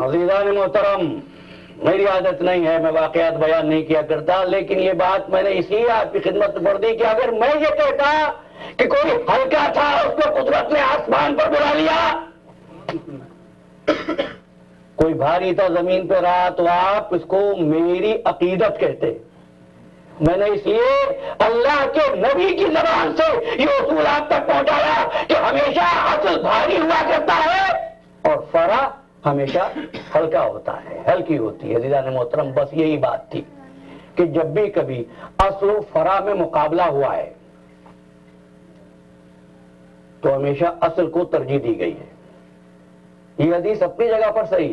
عزیزان محترم، میری عادت نہیں ہے میں واقعات بیان نہیں کیا کرتا، لیکن یہ بات میں نے اس لیے آپ کی خدمت میں پڑھ دی کہ اگر میں یہ کہتا کہ کوئی ہلکا تھا اس کو قدرت نے آسمان پر بلا لیا، کوئی بھاری تھا زمین پہ رہا، تو آپ اس کو میری عقیدت کہتے۔ میں نے اس لیے اللہ کے نبی کی زبان سے یہ اصول آپ تک پہنچایا کہ ہمیشہ اصل بھاری ہوا کرتا ہے اور فرا ہمیشہ ہلکا ہوتا ہے، ہلکی ہوتی ہے۔ عزیزان محترم، بس یہی بات تھی کہ جب بھی کبھی اصل و فرا میں مقابلہ ہوا ہے تو ہمیشہ اصل کو ترجیح دی گئی ہے۔ یہ حدیث اپنی جگہ پر صحیح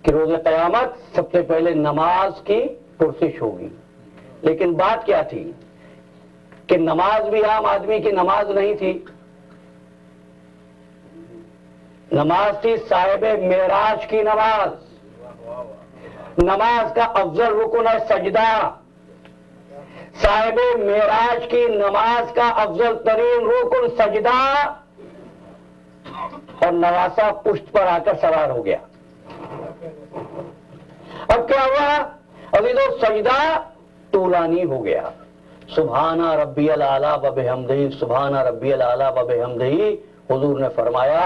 کہ روز قیامت سب سے پہلے نماز کی پرسش ہوگی، لیکن بات کیا تھی کہ نماز بھی عام آدمی کی نماز نہیں تھی، نماز تھی صاحب معراج کی نماز۔ نماز کا افضل رکن ہے سجدہ، صاحب معراج کی نماز کا افضل ترین رکن سجدہ، اور نواسا پشت پر آ کر سوار ہو گیا۔ اب کیا ہوا؟ عزیزو، سجدہ طولانی ہو گیا۔ سبحان ربی الاعلی و بحمدہ، سبحان ربی الاعلی و بحمدہ، حضور نے فرمایا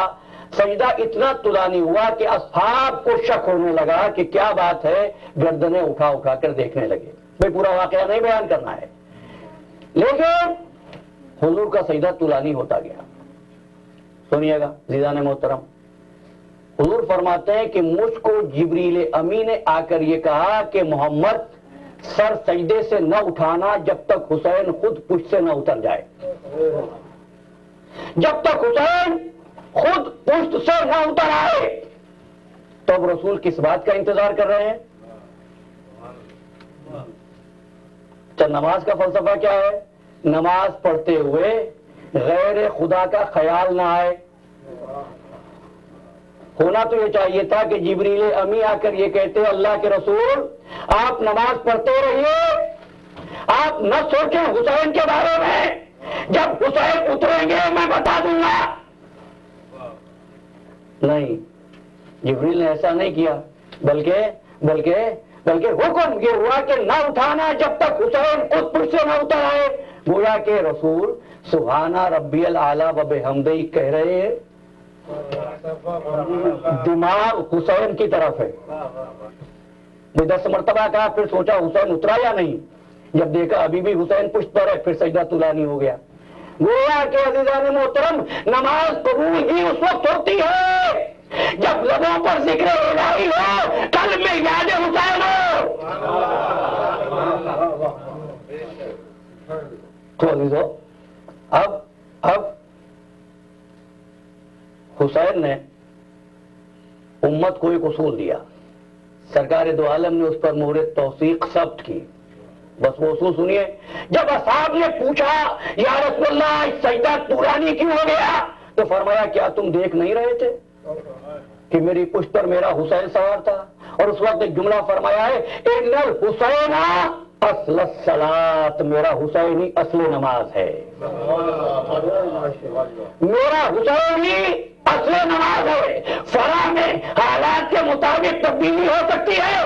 سجدہ اتنا طولانی ہوا کہ اصحاب کو شک ہونے لگا کہ کیا بات ہے، گردنیں اٹھا اٹھا کر دیکھنے لگے۔ بھئی پورا واقعہ نہیں بیان کرنا ہے، لیکن حضور کا سجدہ طولانی ہوتا گیا۔ سنیے گا عزیزان محترم، حضور فرماتے ہیں کہ مجھ کو جبریل امی نے آ کر یہ کہا کہ محمد سر سجدے سے نہ اٹھانا جب تک حسین خود پشت سے نہ اتر جائے، جب تک حسین خود پشت سے نہ اتر آئے۔ تو اب رسول کس بات کا انتظار کر رہے ہیں؟ تو نماز کا فلسفہ کیا ہے؟ نماز پڑھتے ہوئے غیر خدا کا خیال نہ آئے۔ ہونا تو یہ چاہیے تھا کہ جبریل امی آ کر یہ کہتے اللہ کے رسول آپ نماز پڑھتے رہیے، آپ نہ سوچیں حسین کے بارے میں، جب حسین اتریں گے میں بتا دوں گا۔ نہیں، جبریل نے ایسا نہیں کیا، بلکہ حکم یہ ہوا کہ نہ اٹھانا جب تک حسین خود پشت سے نہ اتر آئے۔ گویا کہ رسول سبحان ربی الاعلی و بحمدہ کہہ رہے ہیں، دماغ حسین کی طرف ہے۔ 10 مرتبہ کہا، پھر سوچا حسین اترا یا نہیں، جب دیکھا ابھی بھی حسین پشت پر ہے، پھر سجدہ طولانی ہو گیا۔ گویا کہ عزیزان محترم نماز قبول ہی اس وقت ہوتی ہے جب لبوں پر ذکر الہی ہو، قلب میں یاد حسین ہو۔ تو عزیزو، اب حسین نے امت کو ایک اصول دیا، سرکار دو عالم نے اس پر مہر توثیق ثبت کی۔ بس وہ اصول سنیے، جب اصحاب نے پوچھا یا رسول اللہ سجدہ طولانی کیوں ہو گیا، تو فرمایا کیا تم دیکھ نہیں رہے تھے کہ میری پشت پر میرا حسین سوار تھا؟ اور اس وقت ایک جملہ فرمایا ہے، ان الحسین اصل الصلاۃ، میرا حسین ہی اصل نماز ہے، میرا حسین ہی اصل نماز ہے۔ فرا میں حالات کے مطابق تبدیلی ہو سکتی ہے،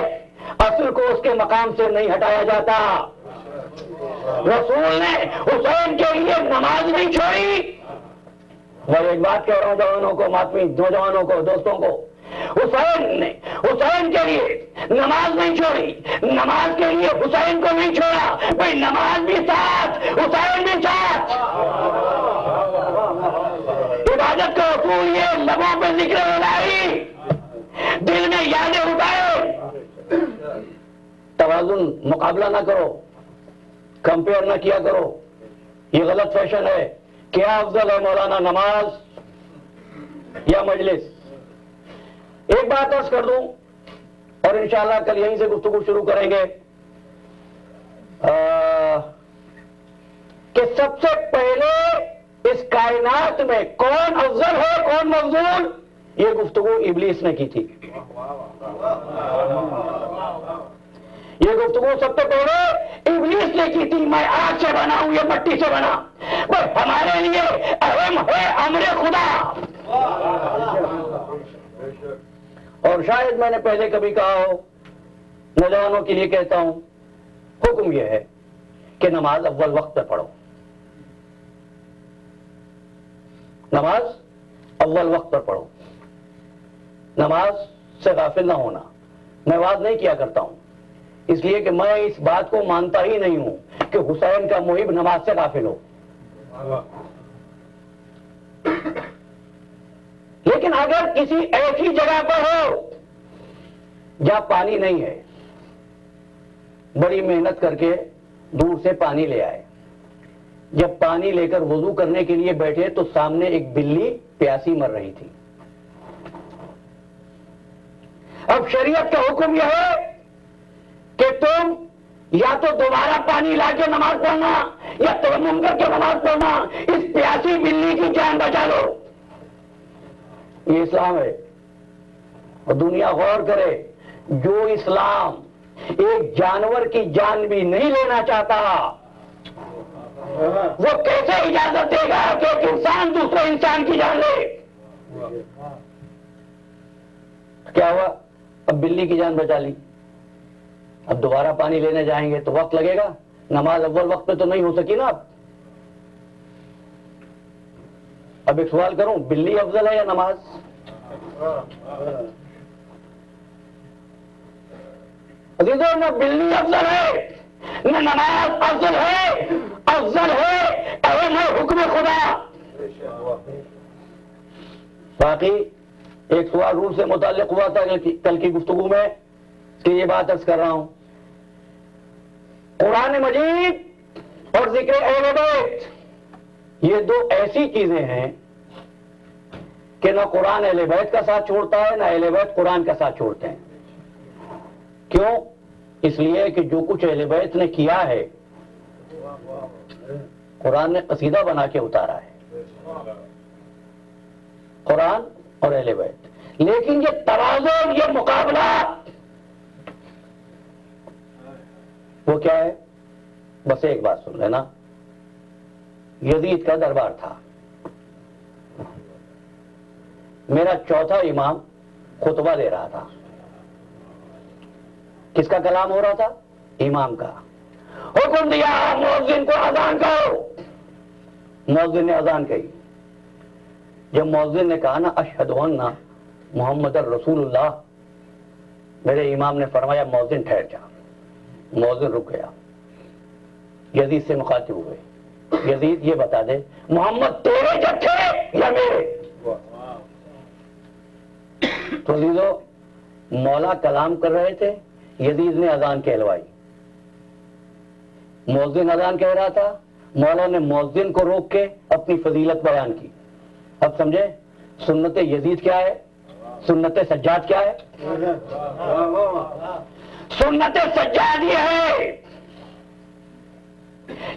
اصل کو اس کے مقام سے نہیں ہٹایا جاتا۔ رسول نے حسین کے لیے نماز نہیں چھوڑی۔ میں ایک بات کہہ رہا ہوں جوانوں کو، ماتمی نوجوانوں کو، دوستوں کو، حسین نے حسین کے لیے نماز نہیں چھوڑی، نماز کے لیے حسین کو نہیں چھوڑا، بھائی نماز بھی ساتھ، حسین بھی ساتھ۔ عبادت کا اصول یہ لبوں پہ ذکر الہی، دل میں یادیں اٹھائے. توازن، مقابلہ نہ کرو، کمپیئر نہ کیا کرو، یہ غلط فیشن ہے. کیا افضل ہے مولانا، نماز یا مجلس؟ ایک بات عرض کر دوں اور انشاءاللہ کل یہیں سے گفتگو شروع کریں گے کہ سب سے پہلے اس کائنات میں کون افضل ہے کون مفضول، یہ گفتگو ابلیس نے کی تھی. یہ گفتگو سب سے پہلے ابلیس نے کی تھی. میں آگ سے بنا ہوں، یہ مٹی سے بنا، بس ہمارے لیے اہم ہے امر خدا. اور شاید میں نے پہلے کبھی کہا ہو، نوجوانوں کے لیے کہتا ہوں، حکم یہ ہے کہ نماز اول وقت پہ پڑھو. نماز اول وقت پر پڑھو. نماز سے غافل نہ ہونا. میں وعد نہیں کیا کرتا ہوں، اس لیے کہ میں اس بات کو مانتا ہی نہیں ہوں کہ حسین کا محب نماز سے غافل ہو. لیکن اگر کسی ایسی جگہ پر ہو جہاں پانی نہیں ہے، بڑی محنت کر کے دور سے پانی لے آئے، جب پانی لے کر وضو کرنے کے لیے بیٹھے تو سامنے ایک بلی پیاسی مر رہی تھی. اب شریعت کا حکم یہ ہے کہ تم یا تو دوبارہ پانی لا کے نماز پڑھنا یا تیمم کر کے نماز پڑھنا، اس پیاسی بلی کی جان بچا لو. یہ اسلام ہے. اور دنیا غور کرے، جو اسلام ایک جانور کی جان بھی نہیں لینا چاہتا، وہ کیسے اجازت دے گا کہ ایک انسان دوسرے انسان کی جان لے؟ کیا ہوا؟ اب بلی کی جان بچا لی، اب دوبارہ پانی لینے جائیں گے تو وقت لگے گا. نماز اول وقت پہ تو نہیں ہو سکی نا. اب ایک سوال کروں، بلی افضل ہے یا نماز؟ عزیزوں، نہ بلی افضل ہے نہ نماز افضل ہے. افضل ہے اہم ہے حکم خدا. باقی ایک سوال روح سے متعلق ہوا تھا کل کی گفتگو میں کہ یہ بات عرض کر رہا ہوں، قرآن مجید اور ذکر اہل بیت یہ دو ایسی چیزیں ہیں کہ نہ قرآن اہل بیت کا ساتھ چھوڑتا ہے نہ اہل بیت قرآن کا ساتھ چھوڑتے ہیں. کیوں؟ اس لیے کہ جو کچھ اہل بیت نے کیا ہے قرآن نے قصیدہ بنا کے اتارا ہے، قرآن اور اہل بیت. لیکن یہ توازن، یہ مقابلہ، وہ کیا ہے؟ بس ایک بات سن لینا. یزید کا دربار تھا، میرا چوتھا امام خطبہ دے رہا تھا. کس کا کلام ہو رہا تھا؟ امام کا. حکم دیا مؤذن کو اذان کرو. مؤذن نے اذان کہی. جب مؤذن نے کہا نا اشہد ان محمد الرسول اللہ، میرے امام نے فرمایا مؤذن ٹھہر جا. مؤذن رک گیا. یزید سے مخاطب ہوئے، یزید یہ بتا دے محمد تیرے جب تھے یا میرے؟ تو عزیزو، مولا کلام کر رہے تھے، یزید نے اذان کہلوائی. مؤذن اذان کہہ رہا تھا، مولا نے مؤذن کو روک کے اپنی فضیلت بیان کی. اب سمجھے سنت یزید کیا ہے، سنت سجاد کیا ہے؟ سنت سجاد یہ ہے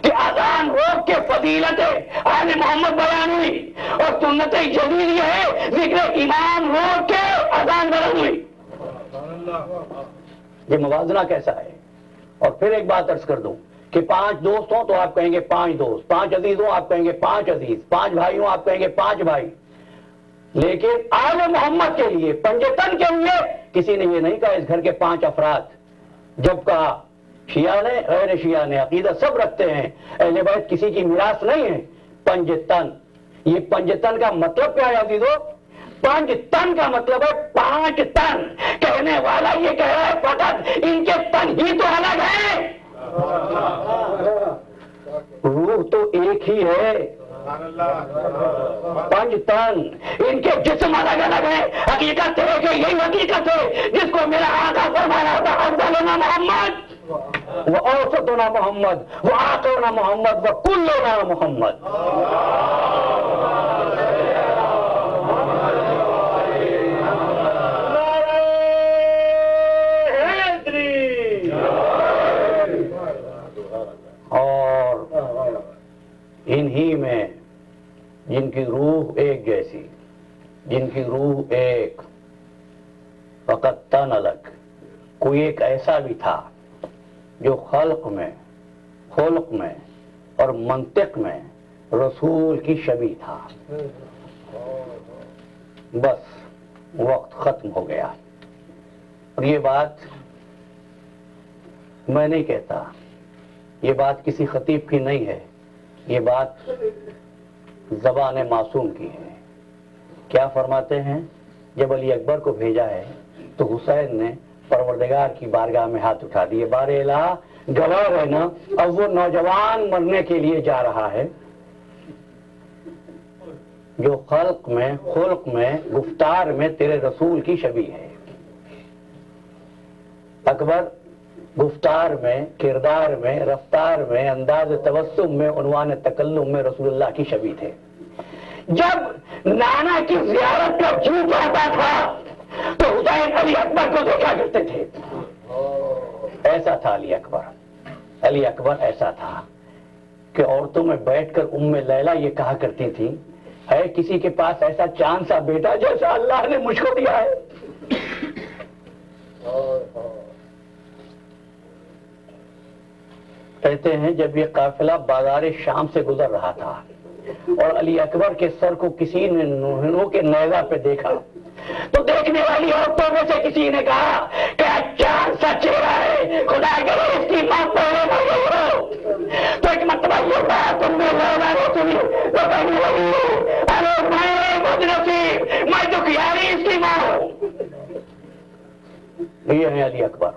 کہ اذان روک کے فضیلت آل محمد بیان ہوئی، اور سنت یزید یہ ہے ذکر امام روک کے اذان بیان ہوئی. یہ موازنہ کیسا ہے؟ اور پھر ایک بات عرض کر دوں کہ 5 دوست ہوں تو آپ کہیں گے 5 دوست، 5 عزیز ہوں آپ کہیں گے 5 عزیز، 5 بھائی ہوں آپ کہیں گے 5 بھائی. لیکن آل محمد کے لیے، پنجتن کے لیے کسی نے یہ نہیں کہا اس گھر کے 5 افراد. جب کہا شیعہ نے، غیر شیعہ نے، عقیدہ سب رکھتے ہیں، اہل بیت کسی کی میراث نہیں ہے. پنجتن، یہ پنجتن کا مطلب کیا ہے عزیزو؟ 5 تن کا مطلب ہے 5 تن. کہنے والا یہ کہہ رہا ہے فقط ان کے تن ہی تو الگ ہیں، روح تو ایک ہی ہے. پنج تن ان کے جسم الگ الگ ہیں، حقیقت ہے کہ یہی حقیقت ہے جس کو میرا آقا فرمایا تھا افضلنا محمد و اوسطنا محمد و آخرنا محمد و کلنا محمد. اور انہی میں جن کی روح ایک جیسی، جن کی روح ایک، فقط تن الگ، کوئی ایک ایسا بھی تھا جو خلق میں، خلق میں اور منطق میں رسول کی شبیہ تھا. بس وقت ختم ہو گیا. اور یہ بات میں نہیں کہتا، یہ بات کسی خطیب کی نہیں ہے، یہ بات زبان معصوم کی ہے. کیا فرماتے ہیں؟ جب علی اکبر کو بھیجا ہے تو حسین نے پروردگار کی بارگاہ میں ہاتھ اٹھا دیے، بار الہ گواہ رہنا اب وہ نوجوان مرنے کے لیے جا رہا ہے جو خلق میں، خلق میں، گفتار میں تیرے رسول کی شبیہ ہے. اکبر گفتار میں، کردار میں، رفتار میں، انداز تبسم میں، عنوان تکلم میں رسول اللہ کی شبیہ تھے. جب نانا کی زیارت کا جی چاہتا تھا تو حسین علی اکبر کو دیکھا کرتے تھے. ایسا تھا علی اکبر. علی اکبر ایسا تھا کہ عورتوں میں بیٹھ کر ام لیلہ یہ کہا کرتی تھی، ہے کسی کے پاس ایسا چاند سا بیٹا جیسا اللہ نے مجھ کو دیا ہے. کہتے ہیں جب یہ قافلہ بازار شام سے گزر رہا تھا اور علی اکبر کے سر کو کسی نے نوحنوں کے نیزہ پہ دیکھا تو دیکھنے والی عورتوں میں سے کسی نے کہا کہ چاند سا چہرہ ہے، خدا کرے اس کی ماں پہلے نہ ہو. تو ایک مرتبہ یہ کہا تم نے لیلا نے سنی تو کہنے لگی ارے میں بد نصیب، میں تو کھیاری اس کی ماں ہوں. یہ ہے علی اکبر.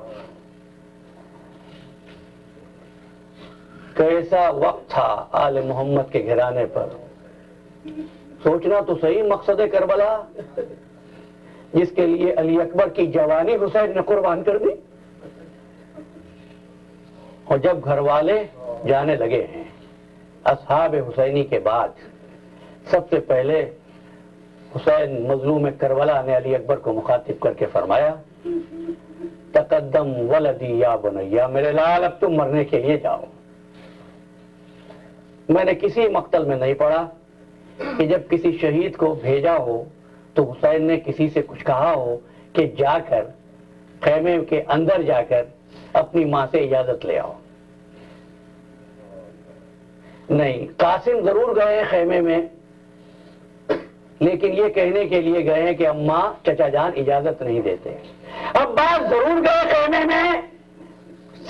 کیسا وقت تھا آل محمد کے گھرانے پر. سوچنا تو صحیح مقصد کربلا جس کے لیے علی اکبر کی جوانی حسین نے قربان کر دی. اور جب گھر والے جانے لگے ہیں اصحاب حسینی کے بعد، سب سے پہلے حسین مظلوم کربلا نے علی اکبر کو مخاطب کر کے فرمایا، تقدم ولدی یا بنیا، میرے لال اب تم مرنے کے لیے جاؤ. میں نے کسی مقتل میں نہیں پڑھا کہ جب کسی شہید کو بھیجا ہو تو حسین نے کسی سے کچھ کہا ہو کہ جا کر خیمے کے اندر جا کر اپنی ماں سے اجازت لے آؤ. نہیں، قاسم ضرور گئے خیمے میں لیکن یہ کہنے کے لیے گئے ہیں کہ اماں چچا جان اجازت نہیں دیتے. عباس ضرور گئے خیمے میں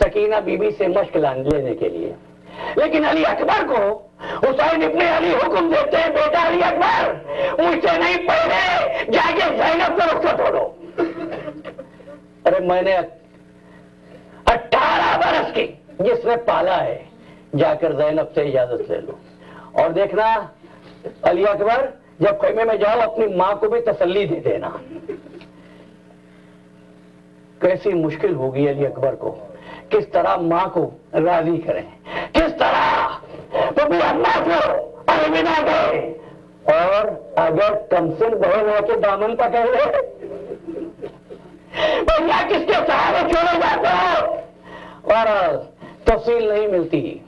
سکینہ بی بی سے مشق لینے کے لیے، لیکن علی اکبر کو حسین ابن علی حکم دیتے ہیں، بیٹا علی اکبر مجھ سے نہیں، پہلے جا کے زینب سے رخصت ہو لو. ارے میں نے 18 برس کی جس نے پالا ہے، جا کر زینب سے اجازت لے لو. اور دیکھنا علی اکبر جب خیمے میں جاؤ اپنی ماں کو بھی تسلی دے دینا. کیسی مشکل ہوگی علی اکبر کو، کس طرح ماں کو راضی کریں، کس طرح تو بھی اماں کو الوداع کریں. اور اگر کمسن بہن ہو کے دامن پکڑ لے بھیا کس کے سہارے چھوڑے جاتے ہو. اور تفصیل نہیں ملتی،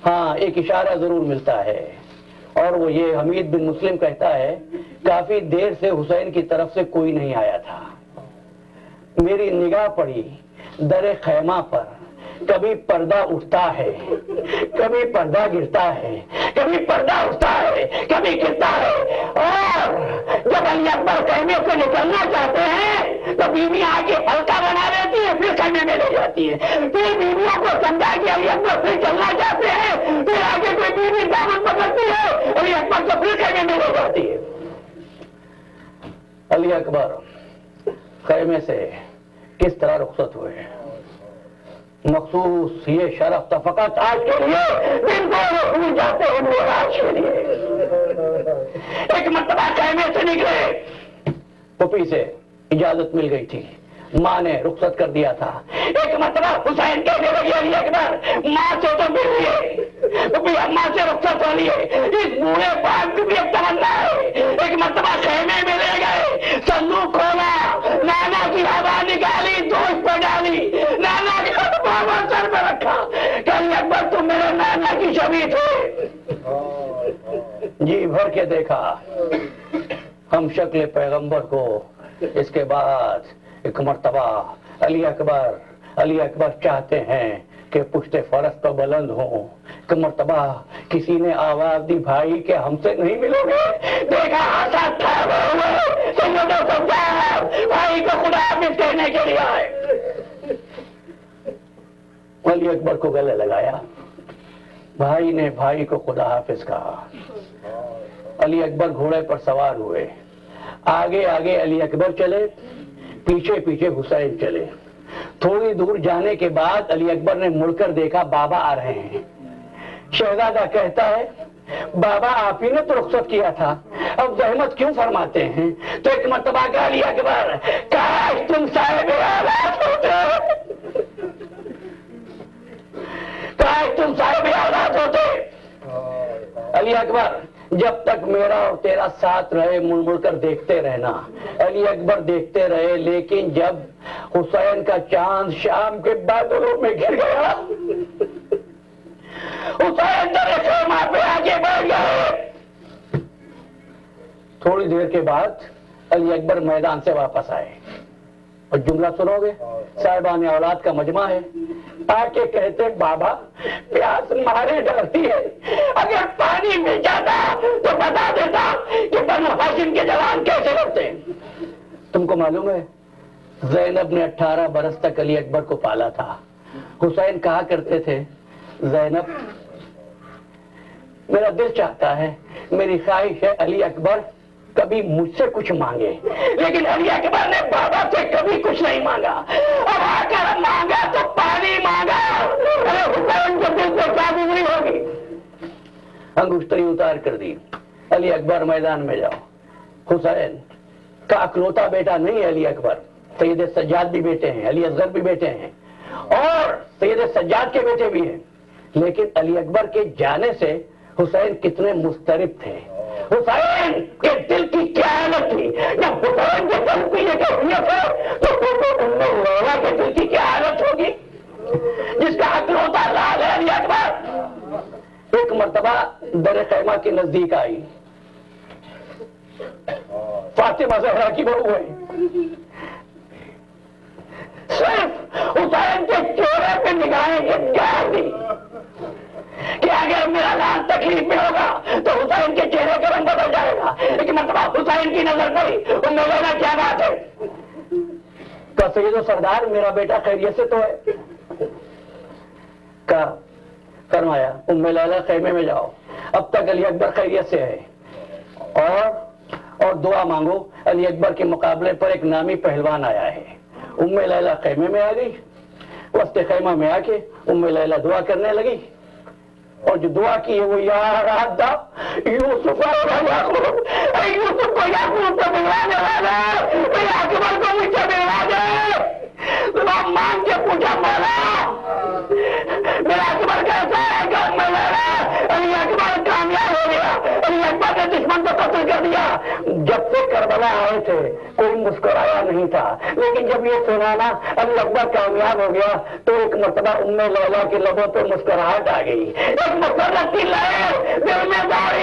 ہاں ایک اشارہ ضرور ملتا ہے، اور وہ یہ حمید بن مسلم کہتا ہے کافی دیر سے حسین کی طرف سے کوئی نہیں آیا تھا. میری نگاہ پڑی در خیمہ پر، کبھی پردہ اٹھتا ہے، کبھی پردہ گرتا ہے، کبھی پردہ اٹھتا ہے، کبھی گرتا ہے. اور جب علی اکبر خیمے سے نکلنا چاہتے ہیں تو بیوی آگے ہلکا بنا دیتی ہے، پھر خیمے میں لے جاتی ہے. پھر بیویوں کو سمجھا کہ علی اکبر پھر چلنا چاہتے ہیں، پھر آگے کوئی بیوی دامن پکڑتی ہے، علی اکبر کو پھر خیمے میں لے جاتی ہے. علی اکبر خیمے سے کس طرح رخصت ہوئے. مخصوص یہ شرف تھا فقط آج کے لیے، جن کو وہ بھول جاتے ہیں وہ آج کے لیے. مرتبہ خیمے سے نکلے، پھوپھی سے اجازت مل گئی تھی، ماں نے رخصت کر دیا تھا۔ ایک مرتبہ حسین کہنے لگے علی اکبر ماں سے تو مل لیے، پھوپھی اماں سے رخصت ہو لیے، اس بوڑھے باپ کی بھی ایک تمنا ہے۔ ایک مرتبہ خیمے میں لے گئے، صندوق کھولا، نانا کی ہوا نکالی، دوست پہ ڈالی، نانا کا بابا سر پہ رکھا کہ علی اکبر تم میرے نانا کی شبیہ تھے۔ جی بھر کے دیکھا ہم شکل پیغمبر کو۔ اس کے بعد ایک مرتبہ علی اکبر چاہتے ہیں کہ پشت فرس پر بلند ہوں۔ ایک مرتبہ کسی نے آواز دی بھائی کہ ہم سے نہیں ملو گے، دیکھا حسد ٹھہرے ہوئے سید و سردار بھائی کو خدا حافظ کہنے کے لیے آئے۔ علی اکبر کو گلے لگایا، بھائی نے بھائی کو خدا حافظ کہا۔ علی اکبر گھوڑے پر سوار ہوئے، آگے آگے علی اکبر چلے، پیچھے پیچھے حسین چلے۔ تھوڑی دور جانے کے بعد علی اکبر نے مڑ کر دیکھا بابا آ رہے ہیں۔ شہزادہ کہتا ہے بابا آپ ہی نے تو رخصت کیا تھا، اب زحمت کیوں فرماتے ہیں؟ تو ایک مرتبہ کہا علی اکبر کاش تم صاحب اولاد ہوتے، کاش تم صاحب اولاد ہوتے۔ علی اکبر جب تک میرا اور تیرا ساتھ رہے مڑ مڑ کر دیکھتے رہنا۔ علی اکبر دیکھتے رہے، لیکن جب حسین کا چاند شام کے بادلوں میں گر گیا، حسین در خیمہ پہ آگے بڑھ گئے۔ تھوڑی دیر کے بعد علی اکبر میدان سے واپس آئے، اور جملہ سنو گے، صاحبان اولاد کا مجمع ہے، آ کے کہتے بابا پیاس مارے ڈرتی ہے، اگر پانی مل جاتا تو بتا دیتا کہ بنو ہاشم کے جوان کیسے لڑتے ہیں۔ تم کو معلوم ہے زینب نے 18 برس تک علی اکبر کو پالا تھا۔ حسین کہا کرتے تھے زینب میرا دل چاہتا ہے، میری خواہش ہے علی اکبر کبھی مجھ سے کچھ مانگے، لیکن علی اکبر نے بابا سے کبھی کچھ نہیں مانگا، اور آ کر مانگا تو پانی مانگا۔ ارے حسین کو دل سے کیا گزری ہوگی؟ انگشتری اتار کر دی، علی اکبر میدان میں جاؤ۔ حسین کا اکلوتا بیٹا نہیں ہے علی اکبر، سید سجاد بھی بیٹے ہیں، علی اصغر بھی بیٹے ہیں، اور سید سجاد کے بیٹے بھی ہیں، لیکن علی اکبر کے جانے سے حسین کتنے مضطرب تھے۔ حسین کے دل کی کیا حالت تھی؟ جب حسین کے دل پینے کے ہوئے تھے تو لیلا کے دل کی کیا حالت ہوگی، جس کا اکلوتا لال ہے علی اکبر۔ ایک مرتبہ در خیمہ کے نزدیک آئی، فاطمہ زہرا کی بہو ہے، صرف حسین کے چہرے پہ نگاہیں گھر دی کہ اگر میرا لال تکلیف میں ہوگا تو حسین کے چہرے کا رنگ بدل جائے گا۔ ایک مرتبہ حسین کی نظر پڑی، ام لیلا کیا بات ہے؟ کہا سید و سردار میرا بیٹا خیریت سے تو ہے؟ کہا فرمایا ام لیلا خیمے میں جاؤ، اب تک علی اکبر خیریت سے ہے، اور دعا مانگو، علی اکبر کے مقابلے پر ایک نامی پہلوان آیا ہے۔ ام لیلا خیمے میں آ گئی، وسط خیمہ میں آ کے ام لیلا دعا کرنے لگی، اور جو دعا کی ہے وہ یا رادہ یوسف و یعقوب، اے یوسف کو یعقوب کو ملوانے والا، اے اکبر کو مجھ سے ملوا دے۔ دعا مانگ کے پوچھا مولا میرا اکبر کیسا ہے؟ کہ ام لیلا علی اکبر کامیاب ہو گیا، علی اکبر نے دشمن کو قتل کر دیا۔ جب سے کربلا آئے تھے کوئی مسکرایا نہیں تھا، لیکن جب یہ سنا نا علی اکبر کامیاب ہو گیا تو ایک مرتبہ ام لیلا کے لبوں پہ مسکراہٹ آ گئی، ایک مسرت کی لہر دل میں داری